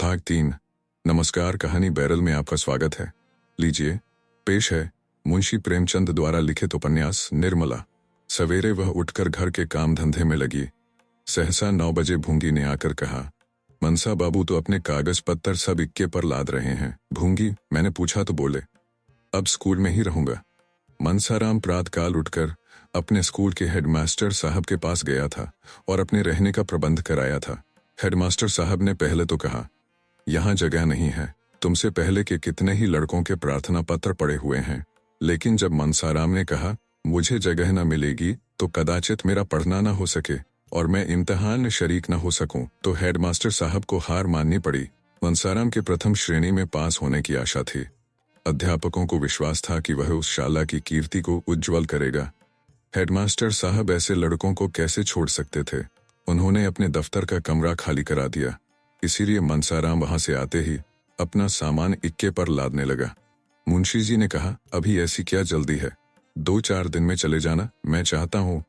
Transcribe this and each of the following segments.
भाग 3। नमस्कार, कहानी बैरल में आपका स्वागत है। लीजिए, पेश है मुंशी प्रेमचंद द्वारा लिखित उपन्यास निर्मला। सवेरे वह उठकर घर के काम धंधे में लगी। सहसा 9 बजे भूंगी ने आकर कहा, मनसा बाबू तो अपने कागज पत्तर सब इक्के पर लाद रहे हैं। भूंगी, मैंने पूछा तो बोले, अब स्कूल में ही रहूंगा। मनसाराम प्रातकाल उठकर अपने स्कूल के हेडमास्टर साहब के पास गया था और अपने रहने का प्रबंध कराया था। हेडमास्टर साहब ने पहले तो कहा, यहाँ जगह नहीं है, तुमसे पहले के कितने ही लड़कों के प्रार्थना पत्र पड़े हुए हैं। लेकिन जब मनसाराम ने कहा मुझे जगह न मिलेगी तो कदाचित मेरा पढ़ना न हो सके और मैं इम्तिहान में शरीक न हो सकूं, तो हेडमास्टर साहब को हार माननी पड़ी। मनसाराम के प्रथम श्रेणी में पास होने की आशा थी। अध्यापकों को विश्वास था कि वह उस शाला की कीर्ति को उज्ज्वल करेगा। हेडमास्टर साहब ऐसे लड़कों को कैसे छोड़ सकते थे। उन्होंने अपने दफ्तर का कमरा खाली करा दिया। इसीलिए मनसाराम वहां से आते ही अपना सामान इक्के पर लादने लगा। मुंशी जी ने कहा, अभी ऐसी क्या जल्दी है, 2-4 दिन में चले जाना। मैं चाहता हूं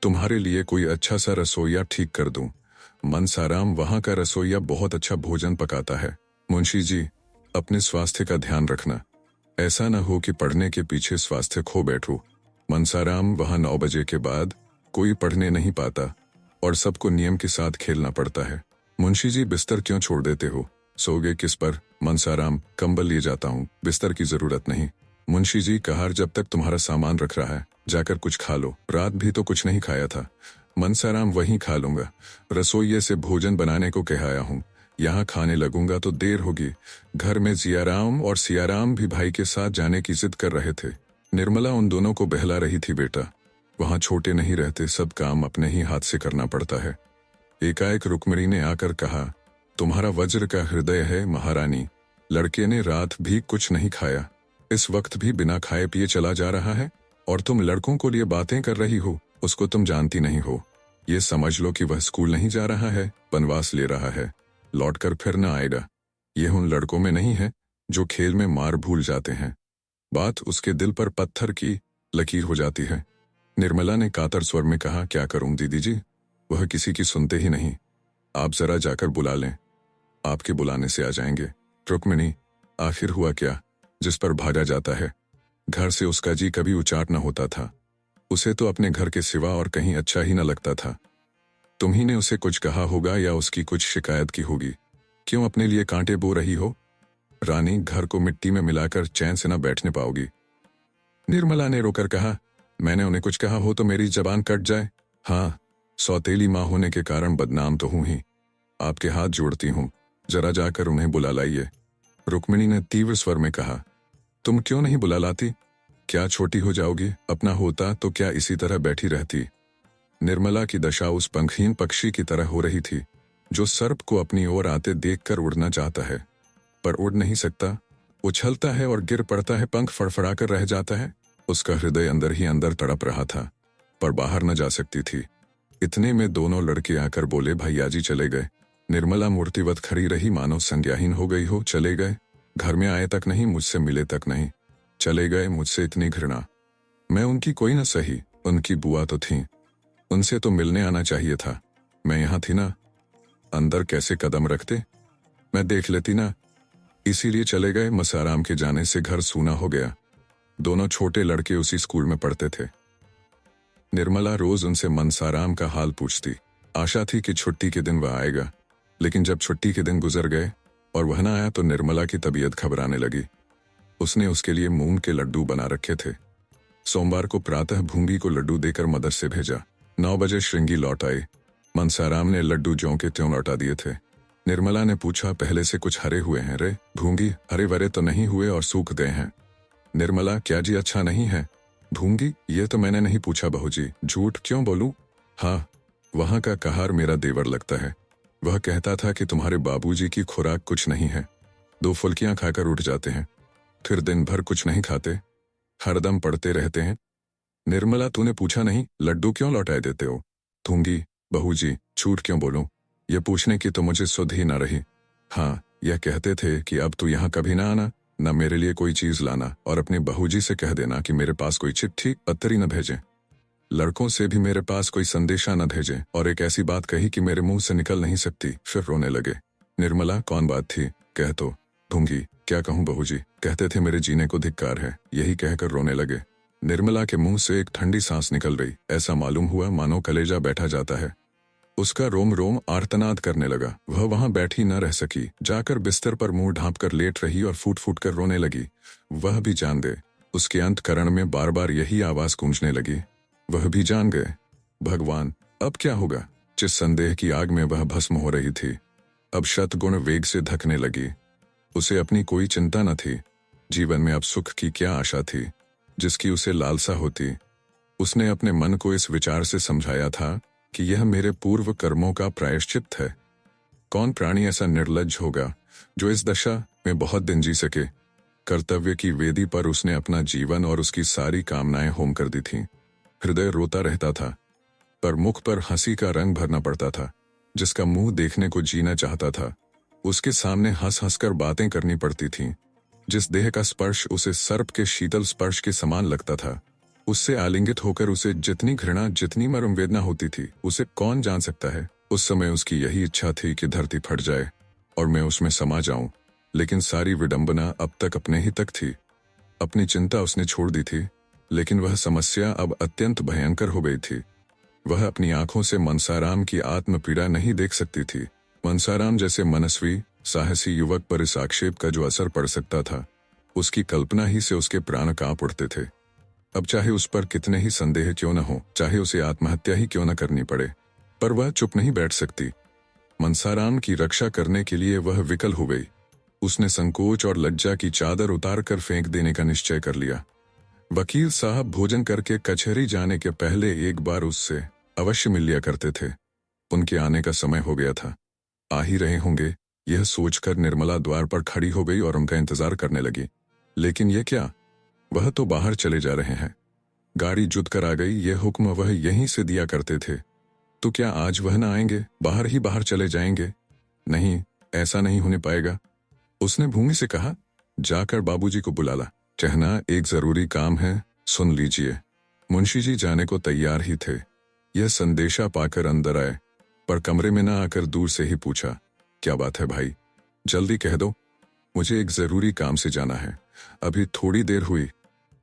तुम्हारे लिए कोई अच्छा सा रसोइया ठीक कर दूं। मनसाराम वहां का रसोइया बहुत अच्छा भोजन पकाता है। मुंशी जी, अपने स्वास्थ्य का ध्यान रखना, ऐसा न हो कि पढ़ने के पीछे स्वास्थ्य खो बैठो। मनसाराम वहां 9 बजे के बाद कोई पढ़ने नहीं पाता और सबको नियम के साथ खेलना पड़ता है। मुंशी जी, बिस्तर क्यों छोड़ देते हो, सोगे किस पर? मनसाराम, कंबल लिए जाता हूँ, बिस्तर की जरूरत नहीं। मुंशी जी, कहार जब तक तुम्हारा सामान रख रहा है, जाकर कुछ खा लो, रात भी तो कुछ नहीं खाया था। मनसाराम, वहीं खा लूंगा, रसोइये से भोजन बनाने को कहाया हूँ, यहाँ खाने लगूंगा तो देर होगी। घर में जियाराम और सियाराम भी भाई के साथ जाने की जिद कर रहे थे। निर्मला उन दोनों को बहला रही थी, बेटा वहां छोटे नहीं रहते, सब काम अपने ही हाथ से करना पड़ता है। एकाएक रुक्मिणी ने आकर कहा, तुम्हारा वज्र का हृदय है महारानी, लड़के ने रात भी कुछ नहीं खाया, इस वक्त भी बिना खाए पिए चला जा रहा है और तुम लड़कों को लिए बातें कर रही हो। उसको तुम जानती नहीं हो, ये समझ लो कि वह स्कूल नहीं जा रहा है, वनवास ले रहा है, लौटकर फिर न आएगा। यह उन लड़कों में नहीं है जो खेल में मार भूल जाते हैं। बात उसके दिल पर पत्थर की लकीर हो जाती है। निर्मला ने कातर स्वर में कहा, क्या करूं दीदी जी, वह किसी की सुनते ही नहीं। आप जरा जाकर बुला लें, आपके बुलाने से आ जाएंगे। रुक्मिणी, आखिर हुआ क्या जिस पर भागा जाता है। घर से उसका जी कभी उचाट न होता था, उसे तो अपने घर के सिवा और कहीं अच्छा ही न लगता था। तुम ही ने उसे कुछ कहा होगा या उसकी कुछ शिकायत की होगी, क्यों अपने लिए कांटे बो रही हो? रानी, घर को मिट्टी में मिलाकर चैन से न बैठने पाओगी। निर्मला ने रोकर कहा, मैंने उन्हें कुछ कहा हो तो मेरी जबान कट जाए। हाँ, सौतेली माँ होने के कारण बदनाम तो हूं ही। आपके हाथ जोड़ती हूं, जरा जाकर उन्हें बुला लाइए। रुक्मिणी ने तीव्र स्वर में कहा, तुम क्यों नहीं बुला लाती? क्या छोटी हो जाओगी? अपना होता तो क्या इसी तरह बैठी रहती? निर्मला की दशा उस पंखहीन पक्षी की तरह हो रही थी जो सर्प को अपनी ओर आते देखकर उड़ना चाहता है पर उड़ नहीं सकता, उछलता है और गिर पड़ता है, पंख फड़फड़ाकर रह जाता है। उसका हृदय अंदर ही अंदर तड़प रहा था पर बाहर न जा सकती थी। इतने में दोनों लड़के आकर बोले, भैयाजी चले गए। निर्मला मूर्तिवत खड़ी रही, मानो संज्ञाहीन हो गई हो। चले गए? घर में आए तक नहीं, मुझसे मिले तक नहीं, चले गए। मुझसे इतनी घृणा। मैं उनकी कोई न सही, उनकी बुआ तो थी, उनसे तो मिलने आना चाहिए था। मैं यहाँ थी ना, अंदर कैसे कदम रखते, मैं देख लेती ना, इसीलिए चले गए। मसाराम के जाने से घर सूना हो गया। दोनों छोटे लड़के उसी स्कूल में पढ़ते थे। निर्मला रोज उनसे मनसाराम का हाल पूछती। आशा थी कि छुट्टी के दिन वह आएगा, लेकिन जब छुट्टी के दिन गुजर गए और वह न आया तो निर्मला की तबीयत घबराने लगी। उसने उसके लिए मूंग के लड्डू बना रखे थे। सोमवार को प्रातः भूंगी को लड्डू देकर मदरसे भेजा। 9 बजे श्रृंगी लौट आई। मनसाराम ने लड्डू ज्यों के त्यों लौटा दिए थे। निर्मला ने पूछा, पहले से कुछ हरे हुए हैं रे? भूंगी, हरे वरे तो नहीं हुए और सूख गए हैं। निर्मला, क्या जी अच्छा नहीं है? भूंगी, ये तो मैंने नहीं पूछा बहूजी, झूठ क्यों बोलूं? हाँ, वहां का कहार मेरा देवर लगता है। वह कहता था कि तुम्हारे बाबूजी की खुराक कुछ नहीं है, 2 फुल्कियां खाकर उठ जाते हैं, फिर दिन भर कुछ नहीं खाते, हरदम पढ़ते रहते हैं। निर्मला, तूने पूछा नहीं, लड्डू क्यों लौटाए देते हो? भूंगी, बहूजी, झूठ क्यों बोलूं? यह पूछने की तो मुझे सुध ही ना रही। हाँ, यह कहते थे कि अब तू यहाँ कभी ना आना, न मेरे लिए कोई चीज लाना और अपने बहूजी से कह देना कि मेरे पास कोई चिट्ठी पत्री न भेजें, लड़कों से भी मेरे पास कोई संदेशा न भेजें। और एक ऐसी बात कही कि मेरे मुंह से निकल नहीं सकती। फिर रोने लगे। निर्मला, कौन बात थी? कह तो दूंगी। क्या कहूँ बहू जी, कहते थे मेरे जीने को धिक्कार है, यही कहकर रोने लगे। निर्मला के मुंह से एक ठंडी सांस निकल गई। ऐसा मालूम हुआ मानो कलेजा बैठा जाता है। उसका रोम रोम आर्तनाद करने लगा। वह वहां बैठी न रह सकी, जाकर बिस्तर पर मुंह ढांप कर लेट रही और फूट फूट कर रोने लगी। वह भी जान दे। उसके अंतकरण में बार बार यही आवाज गूंजने लगी। वह भी जान गए। भगवान, अब क्या होगा? जिस संदेह की आग में वह भस्म हो रही थी, अब शतगुण वेग से धकने लगी। उसे अपनी कोई चिंता न थी। जीवन में अब सुख की क्या आशा थी, जिसकी उसे लालसा होती। उसने अपने मन को इस विचार से समझाया था कि यह मेरे पूर्व कर्मों का प्रायश्चित है। कौन प्राणी ऐसा निर्लज्ज होगा जो इस दशा में बहुत दिन जी सके? कर्तव्य की वेदी पर उसने अपना जीवन और उसकी सारी कामनाएं होम कर दी थीं। हृदय रोता रहता था, पर मुख पर हंसी का रंग भरना पड़ता था। जिसका मुंह देखने को जीना चाहता था, उसके सामने हंस हंस कर बातें करनी पड़ती थीं। जिस देह का स्पर्श उसे सर्प के शीतल स्पर्श के समान लगता था, उससे आलिंगित होकर उसे जितनी घृणा, जितनी मर्म वेदना होती थी, उसे कौन जान सकता है। उस समय उसकी यही इच्छा थी कि धरती फट जाए और मैं उसमें समा जाऊं, लेकिन सारी विडंबना अब तक अपने ही तक थी। अपनी चिंता उसने छोड़ दी थी, लेकिन वह समस्या अब अत्यंत भयंकर हो गई थी। वह अपनी आंखों से मनसाराम की आत्म पीड़ा नहीं देख सकती थी। मनसाराम जैसे मनस्वी, साहसी युवक पर इस आक्षेप का जो असर पड़ सकता था, उसकी कल्पना ही से उसके प्राण कांप उठते थे। अब चाहे उस पर कितने ही संदेह क्यों न हो, चाहे उसे आत्महत्या ही क्यों न करनी पड़े, पर वह चुप नहीं बैठ सकती। मनसाराम की रक्षा करने के लिए वह विकल हो गई। उसने संकोच और लज्जा की चादर उतार कर फेंक देने का निश्चय कर लिया। वकील साहब भोजन करके कचहरी जाने के पहले एक बार उससे अवश्य मिल लिया करते थे। उनके आने का समय हो गया था। आ ही रहे होंगे, यह सोचकर निर्मला द्वार पर खड़ी हो गई और उनका इंतजार करने लगी। लेकिन यह क्या, वह तो बाहर चले जा रहे हैं। गाड़ी जुत कर आ गई। यह हुक्म वह यहीं से दिया करते थे। तो क्या आज वह न आएंगे, बाहर ही बाहर चले जाएंगे? नहीं, ऐसा नहीं होने पाएगा। उसने भूमि से कहा, जाकर बाबूजी को बुला ला। कहना, एक जरूरी काम है, सुन लीजिए। मुंशी जी जाने को तैयार ही थे। यह संदेशा पाकर अंदर आए, पर कमरे में न आकर दूर से ही पूछा, क्या बात है भाई, जल्दी कह दो। मुझे एक जरूरी काम से जाना है, अभी थोड़ी देर हुई।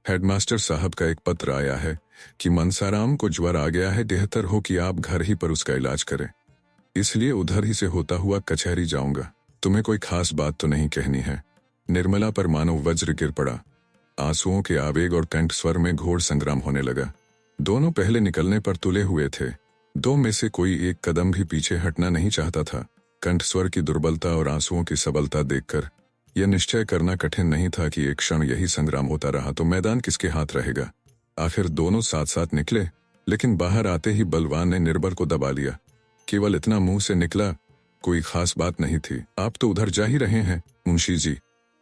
हेडमास्टर साहब का एक पत्र आया है कि मनसाराम को ज्वर आ गया है, बेहतर हो कि आप घर ही पर उसका इलाज करें। इसलिए उधर ही से होता हुआ कचहरी जाऊंगा। तुम्हें कोई खास बात तो नहीं कहनी है। निर्मला पर मानो वज्र गिर पड़ा। आंसुओं के आवेग और कंठ स्वर में घोर संग्राम होने लगा। दोनों पहले निकलने पर तुले हुए थे। दो में से कोई एक कदम भी पीछे हटना नहीं चाहता था। कंठ स्वर की दुर्बलता और आंसुओं की सबलता देखकर यह निश्चय करना कठिन नहीं था कि एक क्षण यही संग्राम होता रहा तो मैदान किसके हाथ रहेगा। आखिर दोनों साथ साथ निकले, लेकिन बाहर आते ही बलवान ने निर्बल को दबा लिया। केवल इतना मुंह से निकला, कोई खास बात नहीं थी। आप तो उधर जा ही रहे हैं मुंशी जी।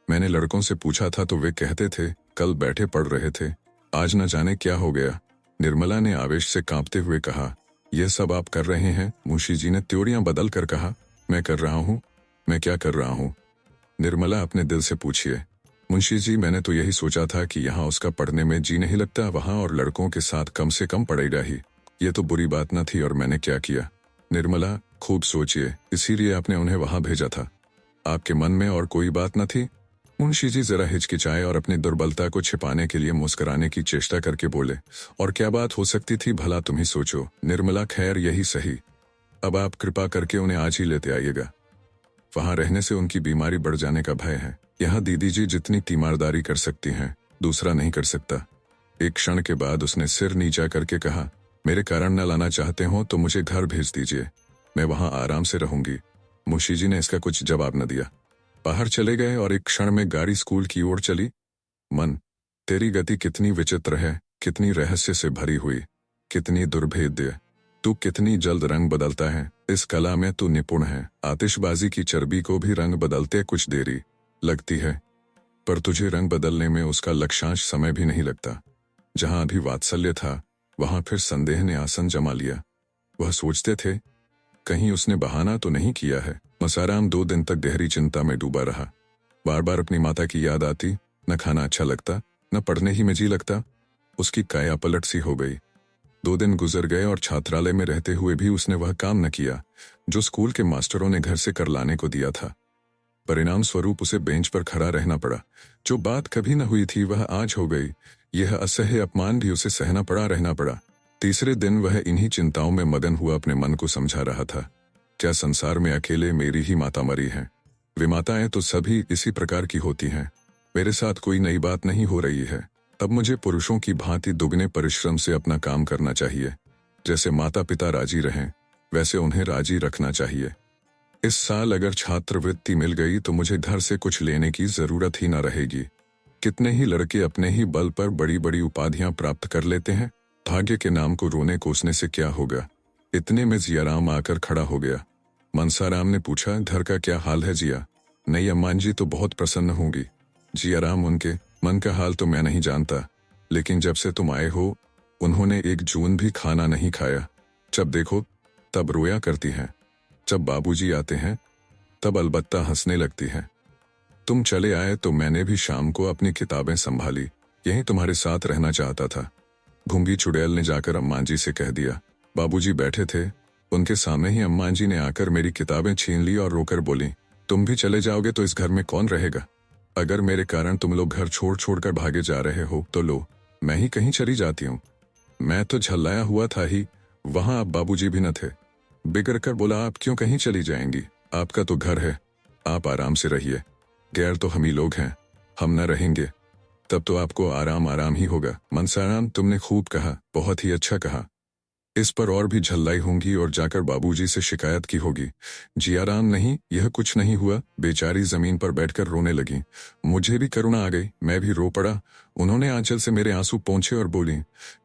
मैंने लड़कों से पूछा था तो वे कहते थे कल बैठे पढ़ रहे थे, आज न जाने क्या हो गया। निर्मला ने आवेश से कांपते हुए कहा, यह सब आप कर रहे हैं? मुंशी जी ने त्योरियां बदल कर कहा, मैं कर रहा हूँ। मैं क्या कर रहा हूँ? निर्मला, अपने दिल से पूछिए। मुंशी जी, मैंने तो यही सोचा था कि यहाँ उसका पढ़ने में जी नहीं लगता, वहाँ और लड़कों के साथ कम से कम पढ़ेगा ही। ये तो बुरी बात न थी और मैंने क्या किया? निर्मला, खूब सोचिए, इसीलिए आपने उन्हें वहां भेजा था। आपके मन में और कोई बात न थी? मुंशी जी जरा हिचकिचाए और अपनी दुर्बलता को छिपाने के लिए मुस्कुराने की चेष्टा करके बोले, और क्या बात हो सकती थी भला, तुम ही सोचो। निर्मला, खैर यही सही। अब आप कृपा करके उन्हें आज ही लेते आइएगा। वहां रहने से उनकी बीमारी बढ़ जाने का भय है। यहाँ दीदी जी जितनी तीमारदारी कर सकती हैं, दूसरा नहीं कर सकता। एक क्षण के बाद उसने सिर नीचा करके कहा, मेरे कारण न लाना चाहते हो तो मुझे घर भेज दीजिए, मैं वहां आराम से रहूंगी। मुंशी जी ने इसका कुछ जवाब न दिया। बाहर चले गए और एक क्षण में गाड़ी स्कूल की ओर चली। मन, तेरी गति कितनी विचित्र है, कितनी रहस्य से भरी हुई, कितनी दुर्भेद्य। तू कितनी जल्द रंग बदलता है। इस कला में तू निपुण है। आतिशबाजी की चर्बी को भी रंग बदलते कुछ देरी लगती है, पर तुझे रंग बदलने में उसका लक्षांश समय भी नहीं लगता। जहां अभी वात्सल्य था, वहां फिर संदेह ने आसन जमा लिया। वह सोचते थे, कहीं उसने बहाना तो नहीं किया है। मसाराम 2 दिन तक गहरी चिंता में डूबा रहा। बार बार अपनी माता की याद आती। न खाना अच्छा लगता, न पढ़ने ही में जी लगता। उसकी काया पलट सी हो गई। 2 दिन गुजर गए और छात्रालय में रहते हुए भी उसने वह काम न किया जो स्कूल के मास्टरों ने घर से कर लाने को दिया था। परिणाम स्वरूप उसे बेंच पर खड़ा रहना पड़ा। जो बात कभी न हुई थी वह आज हो गई। यह असह्य अपमान भी उसे सहना पड़ा, रहना पड़ा। तीसरे दिन वह इन्हीं चिंताओं में मगन हुआ अपने मन को समझा रहा था। क्या संसार में अकेले मेरी ही माता मरी है? वे माताएं तो सभी इसी प्रकार की होती हैं। मेरे साथ कोई नई बात नहीं हो रही है। अब मुझे पुरुषों की भांति दुगने परिश्रम से अपना काम करना चाहिए। जैसे माता पिता राजी रहें, वैसे उन्हें राजी रखना चाहिए। इस साल अगर छात्रवृत्ति मिल गई तो मुझे घर से कुछ लेने की जरूरत ही न रहेगी। कितने ही लड़के अपने ही बल पर बड़ी बड़ी उपाधियां प्राप्त कर लेते हैं। भाग्य के नाम को रोने कोसने से क्या होगा? इतने में जियाराम आकर खड़ा हो गया। मनसाराम ने पूछा, घर का क्या हाल है जिया? नई अम्मान जी तो बहुत प्रसन्न होंगी। जियाराम, उनके मन का हाल तो मैं नहीं जानता, लेकिन जब से तुम आए हो उन्होंने एक जून भी खाना नहीं खाया। जब देखो तब रोया करती हैं। जब बाबूजी आते हैं तब अलबत्ता हंसने लगती हैं। तुम चले आए तो मैंने भी शाम को अपनी किताबें संभाली। यहीं तुम्हारे साथ रहना चाहता था। घुंगी चुड़ैल ने जाकर अम्मान जी से कह दिया। बाबूजी बैठे थे, उनके सामने ही अम्मान जी ने आकर मेरी किताबें छीन ली और रोकर बोली, तुम भी चले जाओगे तो इस घर में कौन रहेगा? अगर मेरे कारण तुम लोग घर छोड़ छोड़कर भागे जा रहे हो तो लो, मैं ही कहीं चली जाती हूँ। मैं तो झल्लाया हुआ था ही, वहां अब बाबूजी भी न थे। बिगड़ कर बोला, आप क्यों कहीं चली जाएंगी? आपका तो घर है, आप आराम से रहिए। गैर तो हम ही लोग हैं, हम न रहेंगे तब तो आपको आराम आराम ही होगा। मनसाराम, तुमने खूब कहा, बहुत ही अच्छा कहा। इस पर और भी झल्लाई होंगी और जाकर बाबूजी से शिकायत की होगी। जियाराम, नहीं, यह कुछ नहीं हुआ। बेचारी जमीन पर बैठकर रोने लगी। मुझे भी करुणा आ गई, मैं भी रो पड़ा। उन्होंने आंचल से मेरे आंसू पोंछे और बोली,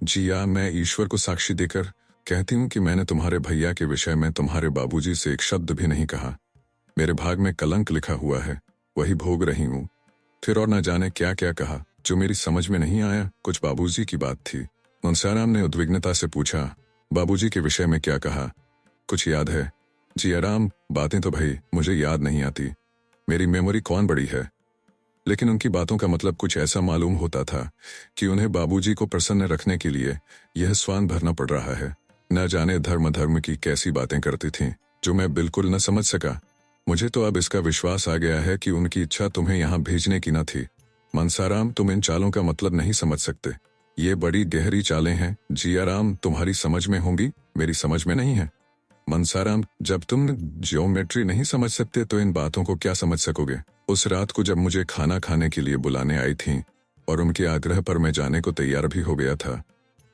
जिया, मैं ईश्वर को साक्षी देकर कहती हूँ कि मैंने तुम्हारे भैया के विषय में तुम्हारे बाबूजी से एक शब्द भी नहीं कहा। मेरे भाग में कलंक लिखा हुआ है, वही भोग रही हूँ। फिर और न जाने क्या क्या कहा जो मेरी समझ में नहीं आया। कुछ बाबूजी की बात थी। मनसाराम ने उद्विग्नता से पूछा, बाबूजी के विषय में क्या कहा? कुछ याद है? जियाराम, बातें तो भाई मुझे याद नहीं आती, मेरी मेमोरी कौन बड़ी है। लेकिन उनकी बातों का मतलब कुछ ऐसा मालूम होता था कि उन्हें बाबूजी को प्रसन्न रखने के लिए यह स्वान भरना पड़ रहा है। न जाने धर्म धर्म की कैसी बातें करती थीं जो मैं बिल्कुल न समझ सका। मुझे तो अब इसका विश्वास आ गया है कि उनकी इच्छा तुम्हें यहाँ भेजने की न थी। मनसाराम, तुम इन चालों का मतलब नहीं समझ सकते, ये बड़ी गहरी चालें हैं। जियाराम, तुम्हारी समझ में होंगी, मेरी समझ में नहीं है। मनसाराम, जब तुम ज्योमेट्री नहीं समझ सकते तो इन बातों को क्या समझ सकोगे? उस रात को जब मुझे खाना खाने के लिए बुलाने आई थीं और उनके आग्रह पर मैं जाने को तैयार भी हो गया था,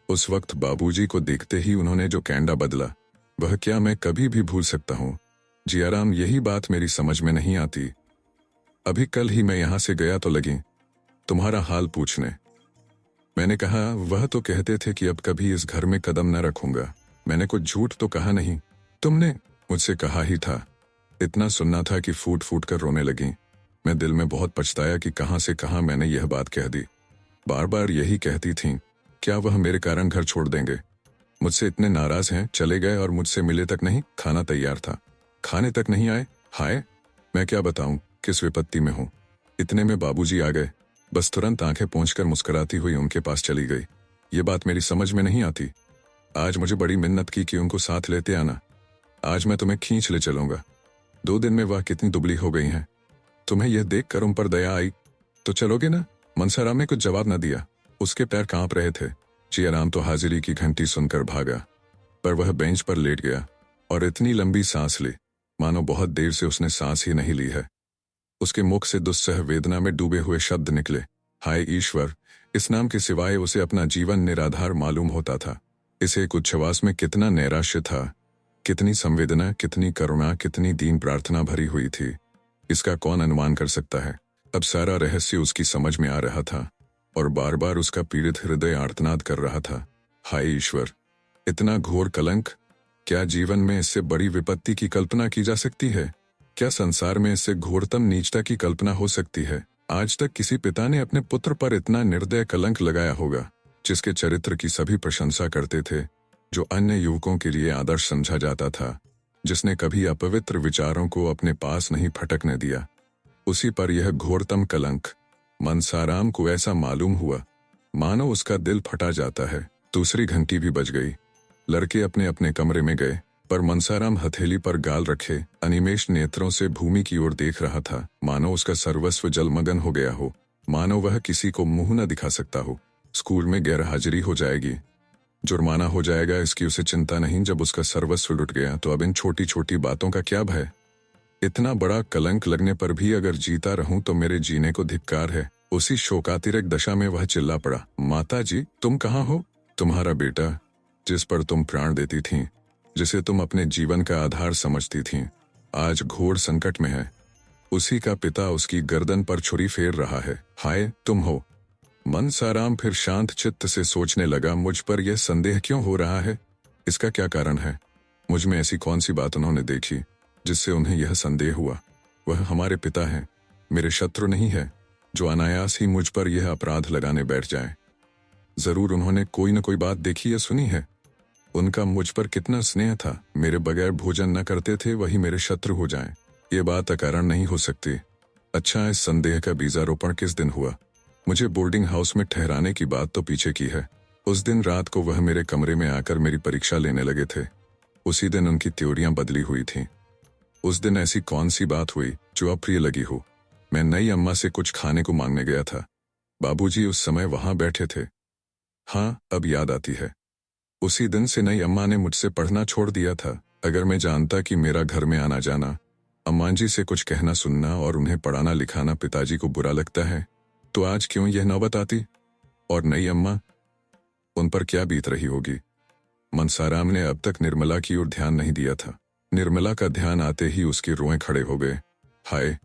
उस वक्त बाबूजी को देखते ही उन्होंने जो कैंडा बदला वह क्या मैं कभी भी भूल सकता हूँ? जियाराम, यही बात मेरी समझ में नहीं आती। अभी कल ही मैं यहाँ से गया तो लगी तुम्हारा हाल पूछने। मैंने कहा, वह तो कहते थे कि अब कभी इस घर में कदम न रखूंगा। मैंने कुछ झूठ तो कहा नहीं, तुमने मुझसे कहा ही था। इतना सुनना था कि फूट फूट कर रोने लगी। मैं दिल में बहुत पछताया कि कहाँ से कहाँ मैंने यह बात कह दी। बार बार यही कहती थीं, क्या वह मेरे कारण घर छोड़ देंगे? मुझसे इतने नाराज हैं, चले गए और मुझसे मिले तक नहीं। खाना तैयार था, खाने तक नहीं आए। हाय, मैं क्या बताऊं किस विपत्ति में हूं। इतने में बाबूजी आ गए। बस तुरंत आंखें पोंछकर मुस्कुराती हुई उनके पास चली गई। ये बात मेरी समझ में नहीं आती। आज मुझे बड़ी मिन्नत की कि उनको साथ लेते आना। आज मैं तुम्हें खींच ले चलूंगा। 2 दिन में वह कितनी दुबली हो गई हैं। तुम्हें यह देखकर उन पर दया आई तो चलोगे ना? मनसाराम ने कुछ जवाब न दिया, उसके पैर कांप रहे थे। जियाराम तो हाजिरी की घंटी सुनकर भागा, पर वह बेंच पर लेट गया और इतनी लंबी सांस ली मानो बहुत देर से उसने सांस ही नहीं ली है। उसके मुख से दुस्सह वेदना में डूबे हुए शब्द निकले। हाय ईश्वर, इस नाम के सिवाय उसे अपना जीवन निराधार मालूम होता था। इस एक उच्छ्वास में कितना नैराश्य था, कितनी संवेदना, कितनी करुणा, कितनी दीन प्रार्थना भरी हुई थी, इसका कौन अनुमान कर सकता है। अब सारा रहस्य उसकी समझ में आ रहा था और बार बार उसका पीड़ित हृदय आर्तनाद कर रहा था। हाय ईश्वर, इतना घोर कलंक! क्या जीवन में इससे बड़ी विपत्ति की कल्पना की जा सकती है? क्या संसार में इससे घोरतम नीचता की कल्पना हो सकती है? आज तक किसी पिता ने अपने पुत्र पर इतना निर्दय कलंक लगाया होगा, जिसके चरित्र की सभी प्रशंसा करते थे, जो अन्य युवकों के लिए आदर्श समझा जाता था, जिसने कभी अपवित्र विचारों को अपने पास नहीं फटकने दिया, उसी पर यह घोरतम कलंक। मनसाराम को ऐसा मालूम हुआ मानो उसका दिल फटा जाता है। दूसरी घंटी भी बज गई। लड़के अपने अपने कमरे में गए। पर मनसाराम हथेली पर गाल रखे अनिमेष नेत्रों से भूमि की ओर देख रहा था, मानो उसका सर्वस्व जलमग्न हो गया हो, मानो वह किसी को मुंह न दिखा सकता हो। स्कूल में गैरहाजिरी हो जाएगी, जुर्माना हो जाएगा, इसकी उसे चिंता नहीं। जब उसका सर्वस्व लुट गया तो अब इन छोटी छोटी बातों का क्या भय। इतना बड़ा कलंक लगने पर भी अगर जीता रहूं तो मेरे जीने को धिक्कार है। उसी शोकातिरक दशा में वह चिल्ला पड़ा, माता जी तुम कहाँ हो? तुम्हारा बेटा, जिस पर तुम प्राण देती थीं, जिसे तुम अपने जीवन का आधार समझती थीं, आज घोर संकट में है। उसी का पिता उसकी गर्दन पर छुरी फेर रहा है। हाय तुम हो। मनसाराम फिर शांत चित्त से सोचने लगा, मुझ पर यह संदेह क्यों हो रहा है? इसका क्या कारण है? मुझ में ऐसी कौन सी बात उन्होंने देखी जिससे उन्हें यह संदेह हुआ? वह हमारे पिता हैं, मेरे शत्रु नहीं है, जो अनायास ही मुझ पर यह अपराध लगाने बैठ जाए। जरूर उन्होंने कोई न कोई बात देखी या सुनी है। उनका मुझ पर कितना स्नेह था, मेरे बगैर भोजन न करते थे, वही मेरे शत्रु हो जाएं। ये बात अकारण नहीं हो सकती। अच्छा, इस संदेह का बीजारोपण किस दिन हुआ? मुझे बोर्डिंग हाउस में ठहराने की बात तो पीछे की है। उस दिन रात को वह मेरे कमरे में आकर मेरी परीक्षा लेने लगे थे। उसी दिन उनकी त्योरियां बदली हुई थीं। उस दिन ऐसी कौन सी बात हुई जो अप्रिय लगी हो? मैं नई अम्मा से कुछ खाने को मांगने गया था। बाबूजी उस समय वहां बैठे थे। हाँ, अब याद आती है। उसी दिन से नई अम्मा ने मुझसे पढ़ना छोड़ दिया था। अगर मैं जानता कि मेरा घर में आना जाना, अम्मा जी से कुछ कहना सुनना और उन्हें पढ़ाना लिखाना पिताजी को बुरा लगता है, तो आज क्यों यह नौबत आती? और नई अम्मा, उन पर क्या बीत रही होगी? मनसाराम ने अब तक निर्मला की ओर ध्यान नहीं दिया था। निर्मला का ध्यान आते ही उसके रोए खड़े हो गए। हाय,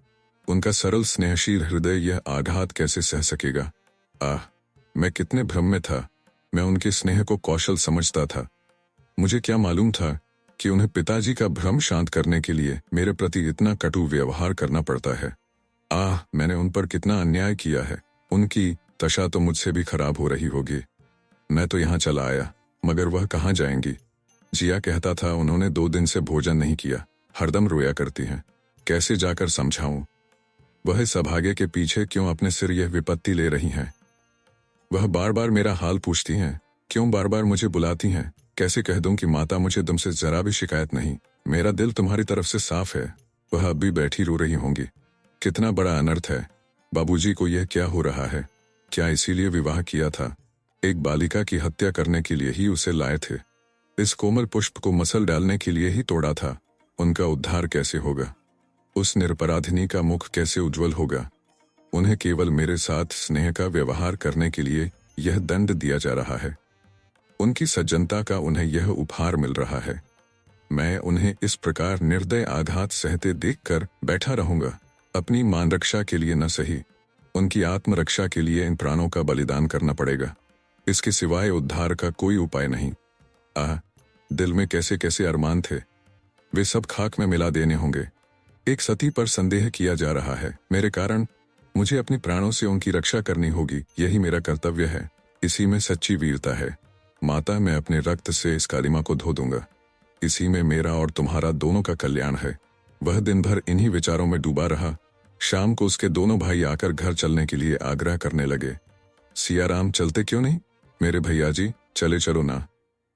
उनका सरल स्नेहशील हृदय यह आघात कैसे सह सकेगा? आह, मैं कितने भ्रम में था। मैं उनके स्नेह को कौशल समझता था। मुझे क्या मालूम था कि उन्हें पिताजी का भ्रम शांत करने के लिए मेरे प्रति इतना कटु व्यवहार करना पड़ता है। आह, मैंने उन पर कितना अन्याय किया है। उनकी दशा तो मुझसे भी खराब हो रही होगी। मैं तो यहाँ चला आया, मगर वह कहाँ जाएंगी? जिया कहता था उन्होंने 2 दिन से भोजन नहीं किया, हरदम रोया करती हैं। कैसे जाकर समझाऊं? वह इस अभागे के पीछे क्यों अपने सिर यह विपत्ति ले रही हैं? वह बार बार मेरा हाल पूछती हैं, क्यों बार बार मुझे बुलाती हैं? कैसे कह दूं कि माता मुझे तुमसे जरा भी शिकायत नहीं, मेरा दिल तुम्हारी तरफ से साफ है। वह अब भी बैठी रो रही होंगी। कितना बड़ा अनर्थ है। बाबूजी को यह क्या हो रहा है? क्या इसीलिए विवाह किया था? एक बालिका की हत्या करने के लिए ही उसे लाए थे। इस कोमल पुष्प को मसल डालने के लिए ही तोड़ा था। उनका उद्धार कैसे होगा? उस निरपराधिनी का मुख कैसे उज्जवल होगा? उन्हें केवल मेरे साथ स्नेह का व्यवहार करने के लिए यह दंड दिया जा रहा है। उनकी सज्जनता का उन्हें यह उपहार मिल रहा है। मैं उन्हें इस प्रकार निर्दय आघात सहते देखकर बैठा रहूंगा? अपनी मान रक्षा के लिए न सही, उनकी आत्मरक्षा के लिए इन प्राणों का बलिदान करना पड़ेगा। इसके सिवाय उद्धार का कोई उपाय नहीं। आह, दिल में कैसे कैसे अरमान थे, वे सब खाक में मिला देने होंगे। एक सती पर संदेह किया जा रहा है मेरे कारण। मुझे अपने प्राणों से उनकी रक्षा करनी होगी, यही मेरा कर्तव्य है। इसी में सच्ची वीरता है। माता, मैं अपने रक्त से इस कालिमा को धो दूंगा। इसी में मेरा और तुम्हारा दोनों का कल्याण है। वह दिन भर इन्हीं विचारों में डूबा रहा। शाम को उसके दोनों भाई आकर घर चलने के लिए आग्रह करने लगे। सियाराम, चलते क्यों नहीं? मेरे भैया जी, चले चलो ना।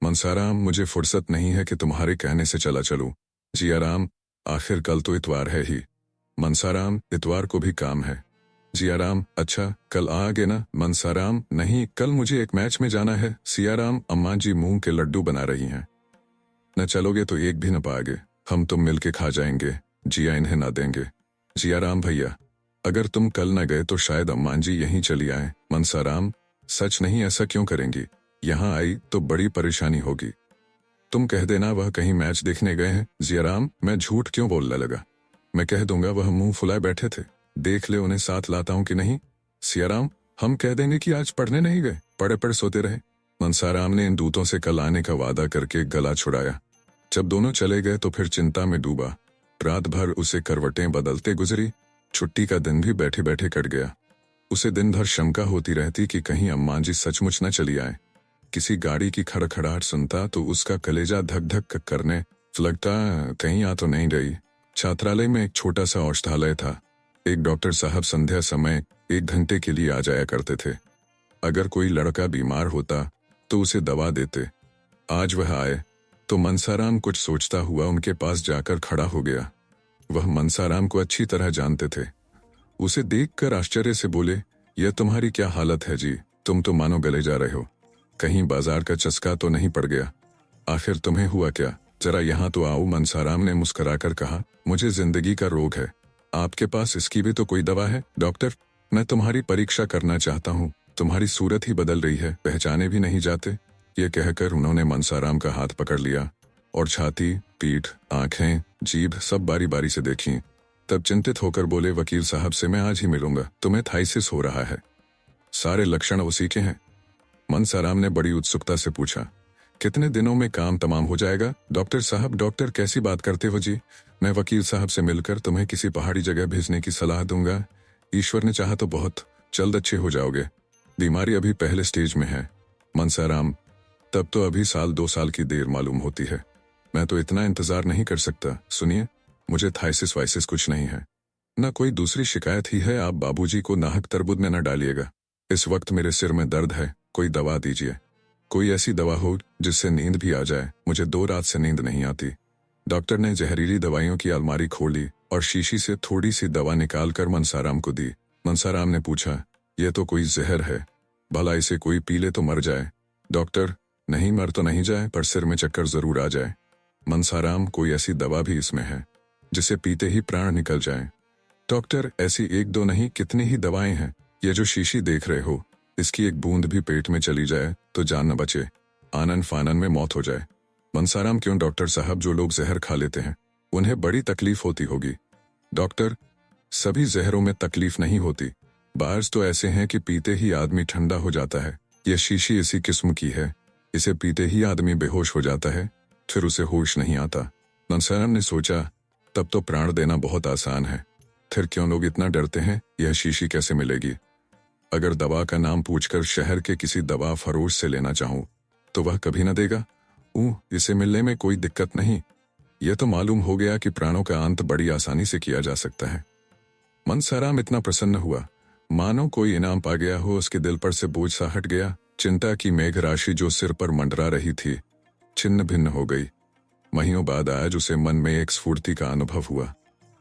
मनसाराम, मुझे फुर्सत नहीं है कि तुम्हारे कहने से चला चलूं। जियाराम, आखिर कल तो इतवार है ही। मनसाराम, इतवार को भी काम है। जियाराम, अच्छा कल आओगे ना? मनसाराम, नहीं, कल मुझे एक मैच में जाना है। सियाराम, अम्मा जी मूंग के लड्डू बना रही हैं, न चलोगे तो एक भी न पाओगे। हम तुम मिलके खा जाएंगे, जिया इन्हें ना देंगे। जियाराम भैया, अगर तुम कल न गए तो शायद अम्मा जी यहीं चली आए। मनसाराम, सच नहीं, ऐसा क्यों करेंगी? यहाँ आई तो बड़ी परेशानी होगी। तुम कह देना वह कहीं मैच देखने गए हैं। जियाराम, मैं झूठ क्यों बोलने लगा? मैं कह दूंगा वह मुंह फुलाए बैठे थे। देख ले उन्हें साथ लाता हूं कि नहीं। सियाराम, हम कह देंगे कि आज पढ़ने नहीं गए, पढ़े पढ़े सोते रहे। मनसाराम ने इन दूतों से कल आने का वादा करके गला छुड़ाया। जब दोनों चले गए तो फिर चिंता में डूबा। रात भर उसे करवटें बदलते गुजरी। छुट्टी का दिन भी बैठे बैठे कट गया। उसे दिन भर शंका होती रहती कि कहीं अम्मा जी सचमुच न चली आए। किसी गाड़ी की खड़खड़ाहट सुनता तो उसका कलेजा धक धक करने लगता, कहीं आ तो नहीं रही। छात्रालय में एक छोटा सा औषधालय था। एक डॉक्टर साहब संध्या समय 1 घंटे के लिए आ जाया करते थे। अगर कोई लड़का बीमार होता तो उसे दवा देते। आज वह आए तो मनसाराम कुछ सोचता हुआ उनके पास जाकर खड़ा हो गया। वह मनसाराम को अच्छी तरह जानते थे। उसे देखकर आश्चर्य से बोले, यह तुम्हारी क्या हालत है जी, तुम तो मानो गले जा रहे हो। कहीं बाजार का चस्का तो नहीं पड़ गया? आखिर तुम्हें हुआ क्या? जरा यहाँ तो आओ। मनसाराम ने मुस्कुराकर कहा, मुझे जिंदगी का रोग है, आपके पास इसकी भी तो कोई दवा है? डॉक्टर, मैं तुम्हारी परीक्षा करना चाहता हूँ, तुम्हारी सूरत ही बदल रही है, पहचाने भी नहीं जाते। ये कहकर उन्होंने मनसाराम का हाथ पकड़ लिया और छाती, पीठ, आंखें, जीभ सब बारी बारी से देखी। तब चिंतित होकर बोले, वकील साहब से मैं आज ही मिलूंगा, तुम्हें थाइसिस हो रहा है, सारे लक्षण उसी के हैं। मनसाराम ने बड़ी उत्सुकता से पूछा, कितने दिनों में काम तमाम हो जाएगा? डॉक्टर साहब, डॉक्टर कैसी बात करते हो जी, मैं वकील साहब से मिलकर तुम्हें किसी पहाड़ी जगह भेजने की सलाह दूंगा, ईश्वर ने चाहा तो बहुत जल्द अच्छे हो जाओगे, बीमारी अभी पहले स्टेज में है। मनसाराम, तब तो अभी 1-2 साल की देर मालूम होती है, मैं तो इतना इंतजार नहीं कर सकता। सुनिए, मुझे थाइसिस वाइसिस कुछ नहीं है, न कोई दूसरी शिकायत ही है, आप बाबूजी को नाहक तरबुद में न डालिएगा। इस वक्त मेरे सिर में दर्द है, कोई दवा दीजिए, कोई ऐसी दवा हो जिससे नींद भी आ जाए, मुझे 2 रात से नींद नहीं आती। डॉक्टर ने जहरीली दवाइयों की अलमारी खोली और शीशी से थोड़ी सी दवा निकालकर मनसाराम को दी। मनसाराम ने पूछा, यह तो कोई जहर है, भला इसे कोई पी ले तो मर जाए? डॉक्टर, नहीं मर तो नहीं जाए, पर सिर में चक्कर जरूर आ जाए। मनसाराम, कोई ऐसी दवा भी इसमें है जिसे पीते ही प्राण निकल जाए? डॉक्टर, ऐसी 1-2 नहीं, कितनी ही दवाएं हैं, ये जो शीशी देख रहे हो, इसकी एक बूंद भी पेट में चली जाए तो जान न बचे, आनन फानन में मौत हो जाए। मनसाराम, क्यों डॉक्टर साहब, जो लोग जहर खा लेते हैं उन्हें बड़ी तकलीफ होती होगी। डॉक्टर, सभी जहरों में तकलीफ नहीं होती, बार्स तो ऐसे हैं कि पीते ही आदमी ठंडा हो जाता है, यह शीशी इसी किस्म की है, इसे पीते ही आदमी बेहोश हो जाता है, फिर उसे होश नहीं आता। मनसाराम ने सोचा, तब तो प्राण देना बहुत आसान है, फिर क्यों लोग इतना डरते हैं, यह शीशी कैसे मिलेगी? अगर दवा का नाम पूछकर शहर के किसी दवा फरोश से लेना चाहूं तो वह कभी न देगा। इसे मिलने में कोई दिक्कत नहीं, यह तो मालूम हो गया कि प्राणों का अंत बड़ी आसानी से किया जा सकता है। मनसाराम इतना प्रसन्न हुआ मानो कोई इनाम पा गया हो, उसके दिल पर से बोझ सा हट गया। चिंता की मेघ राशि जो सिर पर मंडरा रही थी छिन्न भिन्न हो गई। महीनों बाद आज उसे मन में एक स्फूर्ति का अनुभव हुआ।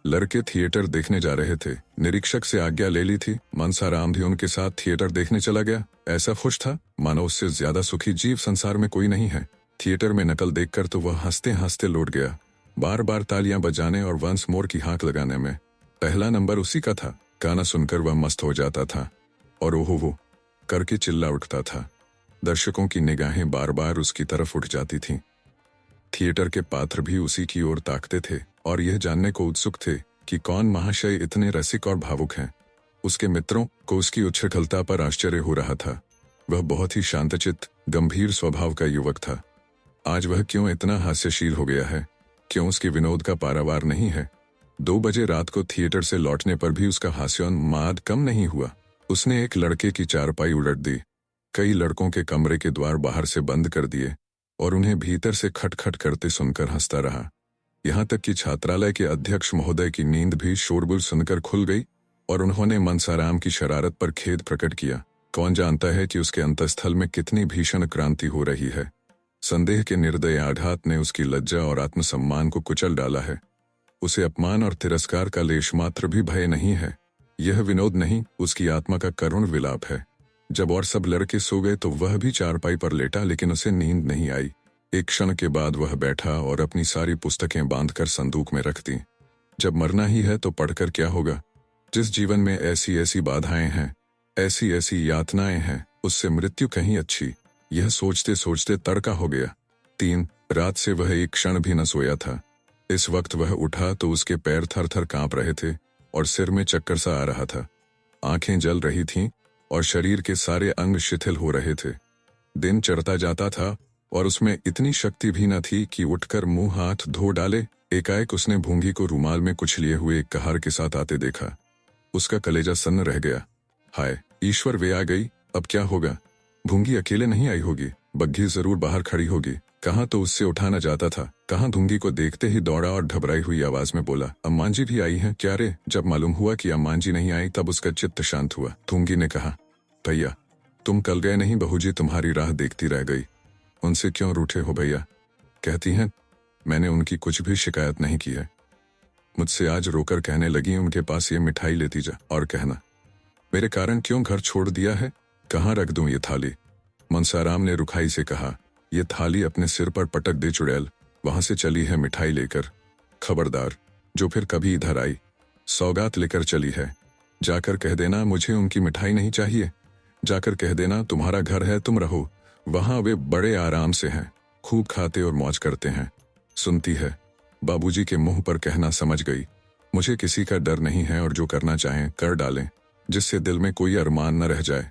लड़के थिएटर देखने जा रहे थे, निरीक्षक से आज्ञा ले ली थी, मनसाराम भी उनके साथ थिएटर देखने चला गया। ऐसा खुश था मानो उससे ज्यादा सुखी जीव संसार में कोई नहीं है। थिएटर में नकल देखकर तो वह हंसते हंसते लौट गया, बार बार तालियां बजाने और वंस मोर की हाँक लगाने में। पहला नंबर उसी का था, गाना सुनकर वह मस्त हो जाता था और ओहो वो करके चिल्ला उठता था। दर्शकों की निगाहें बार बार उसकी तरफ उठ जाती थीं। थिएटर के पात्र भी उसी की ओर ताकते थे और यह जानने को उत्सुक थे कि कौन महाशय इतने रसिक और भावुक हैं। उसके मित्रों को उसकी उच्छृंखलता पर आश्चर्य हो रहा था। वह बहुत ही शांतचित्त, गंभीर स्वभाव का युवक था। आज वह क्यों इतना हास्यशील हो गया है? क्यों उसके विनोद का पारावार नहीं है? 2 बजे रात को थिएटर से लौटने पर भी उसका हास्योन्माद कम नहीं हुआ। उसने एक लड़के की चारपाई उलट दी, कई लड़कों के कमरे के द्वार बाहर से बंद कर दिए और उन्हें भीतर से खटखट करते सुनकर हंसता रहा। यहाँ तक कि छात्रालय के अध्यक्ष महोदय की नींद भी शोरगुल सुनकर खुल गई और उन्होंने मनसाराम की शरारत पर खेद प्रकट किया। कौन जानता है कि उसके अंतस्थल में कितनी भीषण क्रांति हो रही है। संदेह के निर्दय आघात ने उसकी लज्जा और आत्मसम्मान को कुचल डाला है। उसे अपमान और तिरस्कार का लेश मात्र भी भय नहीं है। यह विनोद नहीं, उसकी आत्मा का करुण विलाप है। जब और सब लड़के सो गए तो वह भी चारपाई पर लेटा, लेकिन उसे नींद नहीं आई। एक क्षण के बाद वह बैठा और अपनी सारी पुस्तकें बांधकर संदूक में रख दी। जब मरना ही है तो पढ़कर क्या होगा? जिस जीवन में ऐसी ऐसी बाधाएं हैं, ऐसी ऐसी यातनाएं हैं, उससे मृत्यु कहीं अच्छी। यह सोचते सोचते तड़का हो गया। 3 रात से वह एक क्षण भी न सोया था। इस वक्त वह उठा तो उसके पैर थर थर कांप रहे थे और सिर में चक्कर सा आ रहा था। आंखें जल रही थीं और शरीर के सारे अंग शिथिल हो रहे थे। दिन चढ़ता जाता था और उसमें इतनी शक्ति भी न थी कि उठकर मुंह हाथ धो डाले। एकाएक उसने भूंगी को रुमाल में कुछ लिए हुए एक कहार के साथ आते देखा। उसका कलेजा सन्न रह गया। हाय ईश्वर, वे आ गई, अब क्या होगा? भूंगी अकेले नहीं आई होगी, बग्घी जरूर बाहर खड़ी होगी। कहाँ तो उससे उठा न जाता था, कहाँ धूंगी को देखते ही दौड़ा और घबराई हुई आवाज में बोला, अम्मां जी भी आई हैं क्या रे? जब मालूम हुआ कि अम्मां जी नहीं आई तब उसका चित्त शांत हुआ। धूंगी ने कहा, भैया तुम कल गए नहीं, बहू जी तुम्हारी राह देखती रह गई। उनसे क्यों रूठे हो भैया? कहती हैं, मैंने उनकी कुछ भी शिकायत नहीं की है। मुझसे आज रोकर कहने लगी, उनके पास ये मिठाई लेती जा और कहना, मेरे कारण क्यों घर छोड़ दिया है, कहाँ रख दूं ये थाली। मनसाराम ने रुखाई से कहा, ये थाली अपने सिर पर पटक दे चुड़ैल, वहां से चली है मिठाई लेकर। खबरदार, जो फिर कभी इधर आई सौगात लेकर चली है, जाकर कह देना मुझे उनकी मिठाई नहीं चाहिए। जाकर कह देना तुम्हारा घर है, तुम रहो, वहां वे बड़े आराम से हैं, खूब खाते और मौज करते हैं। सुनती है, बाबूजी के मुंह पर कहना समझ गई। मुझे किसी का डर नहीं है और जो करना चाहें कर डालें, जिससे दिल में कोई अरमान न रह जाए।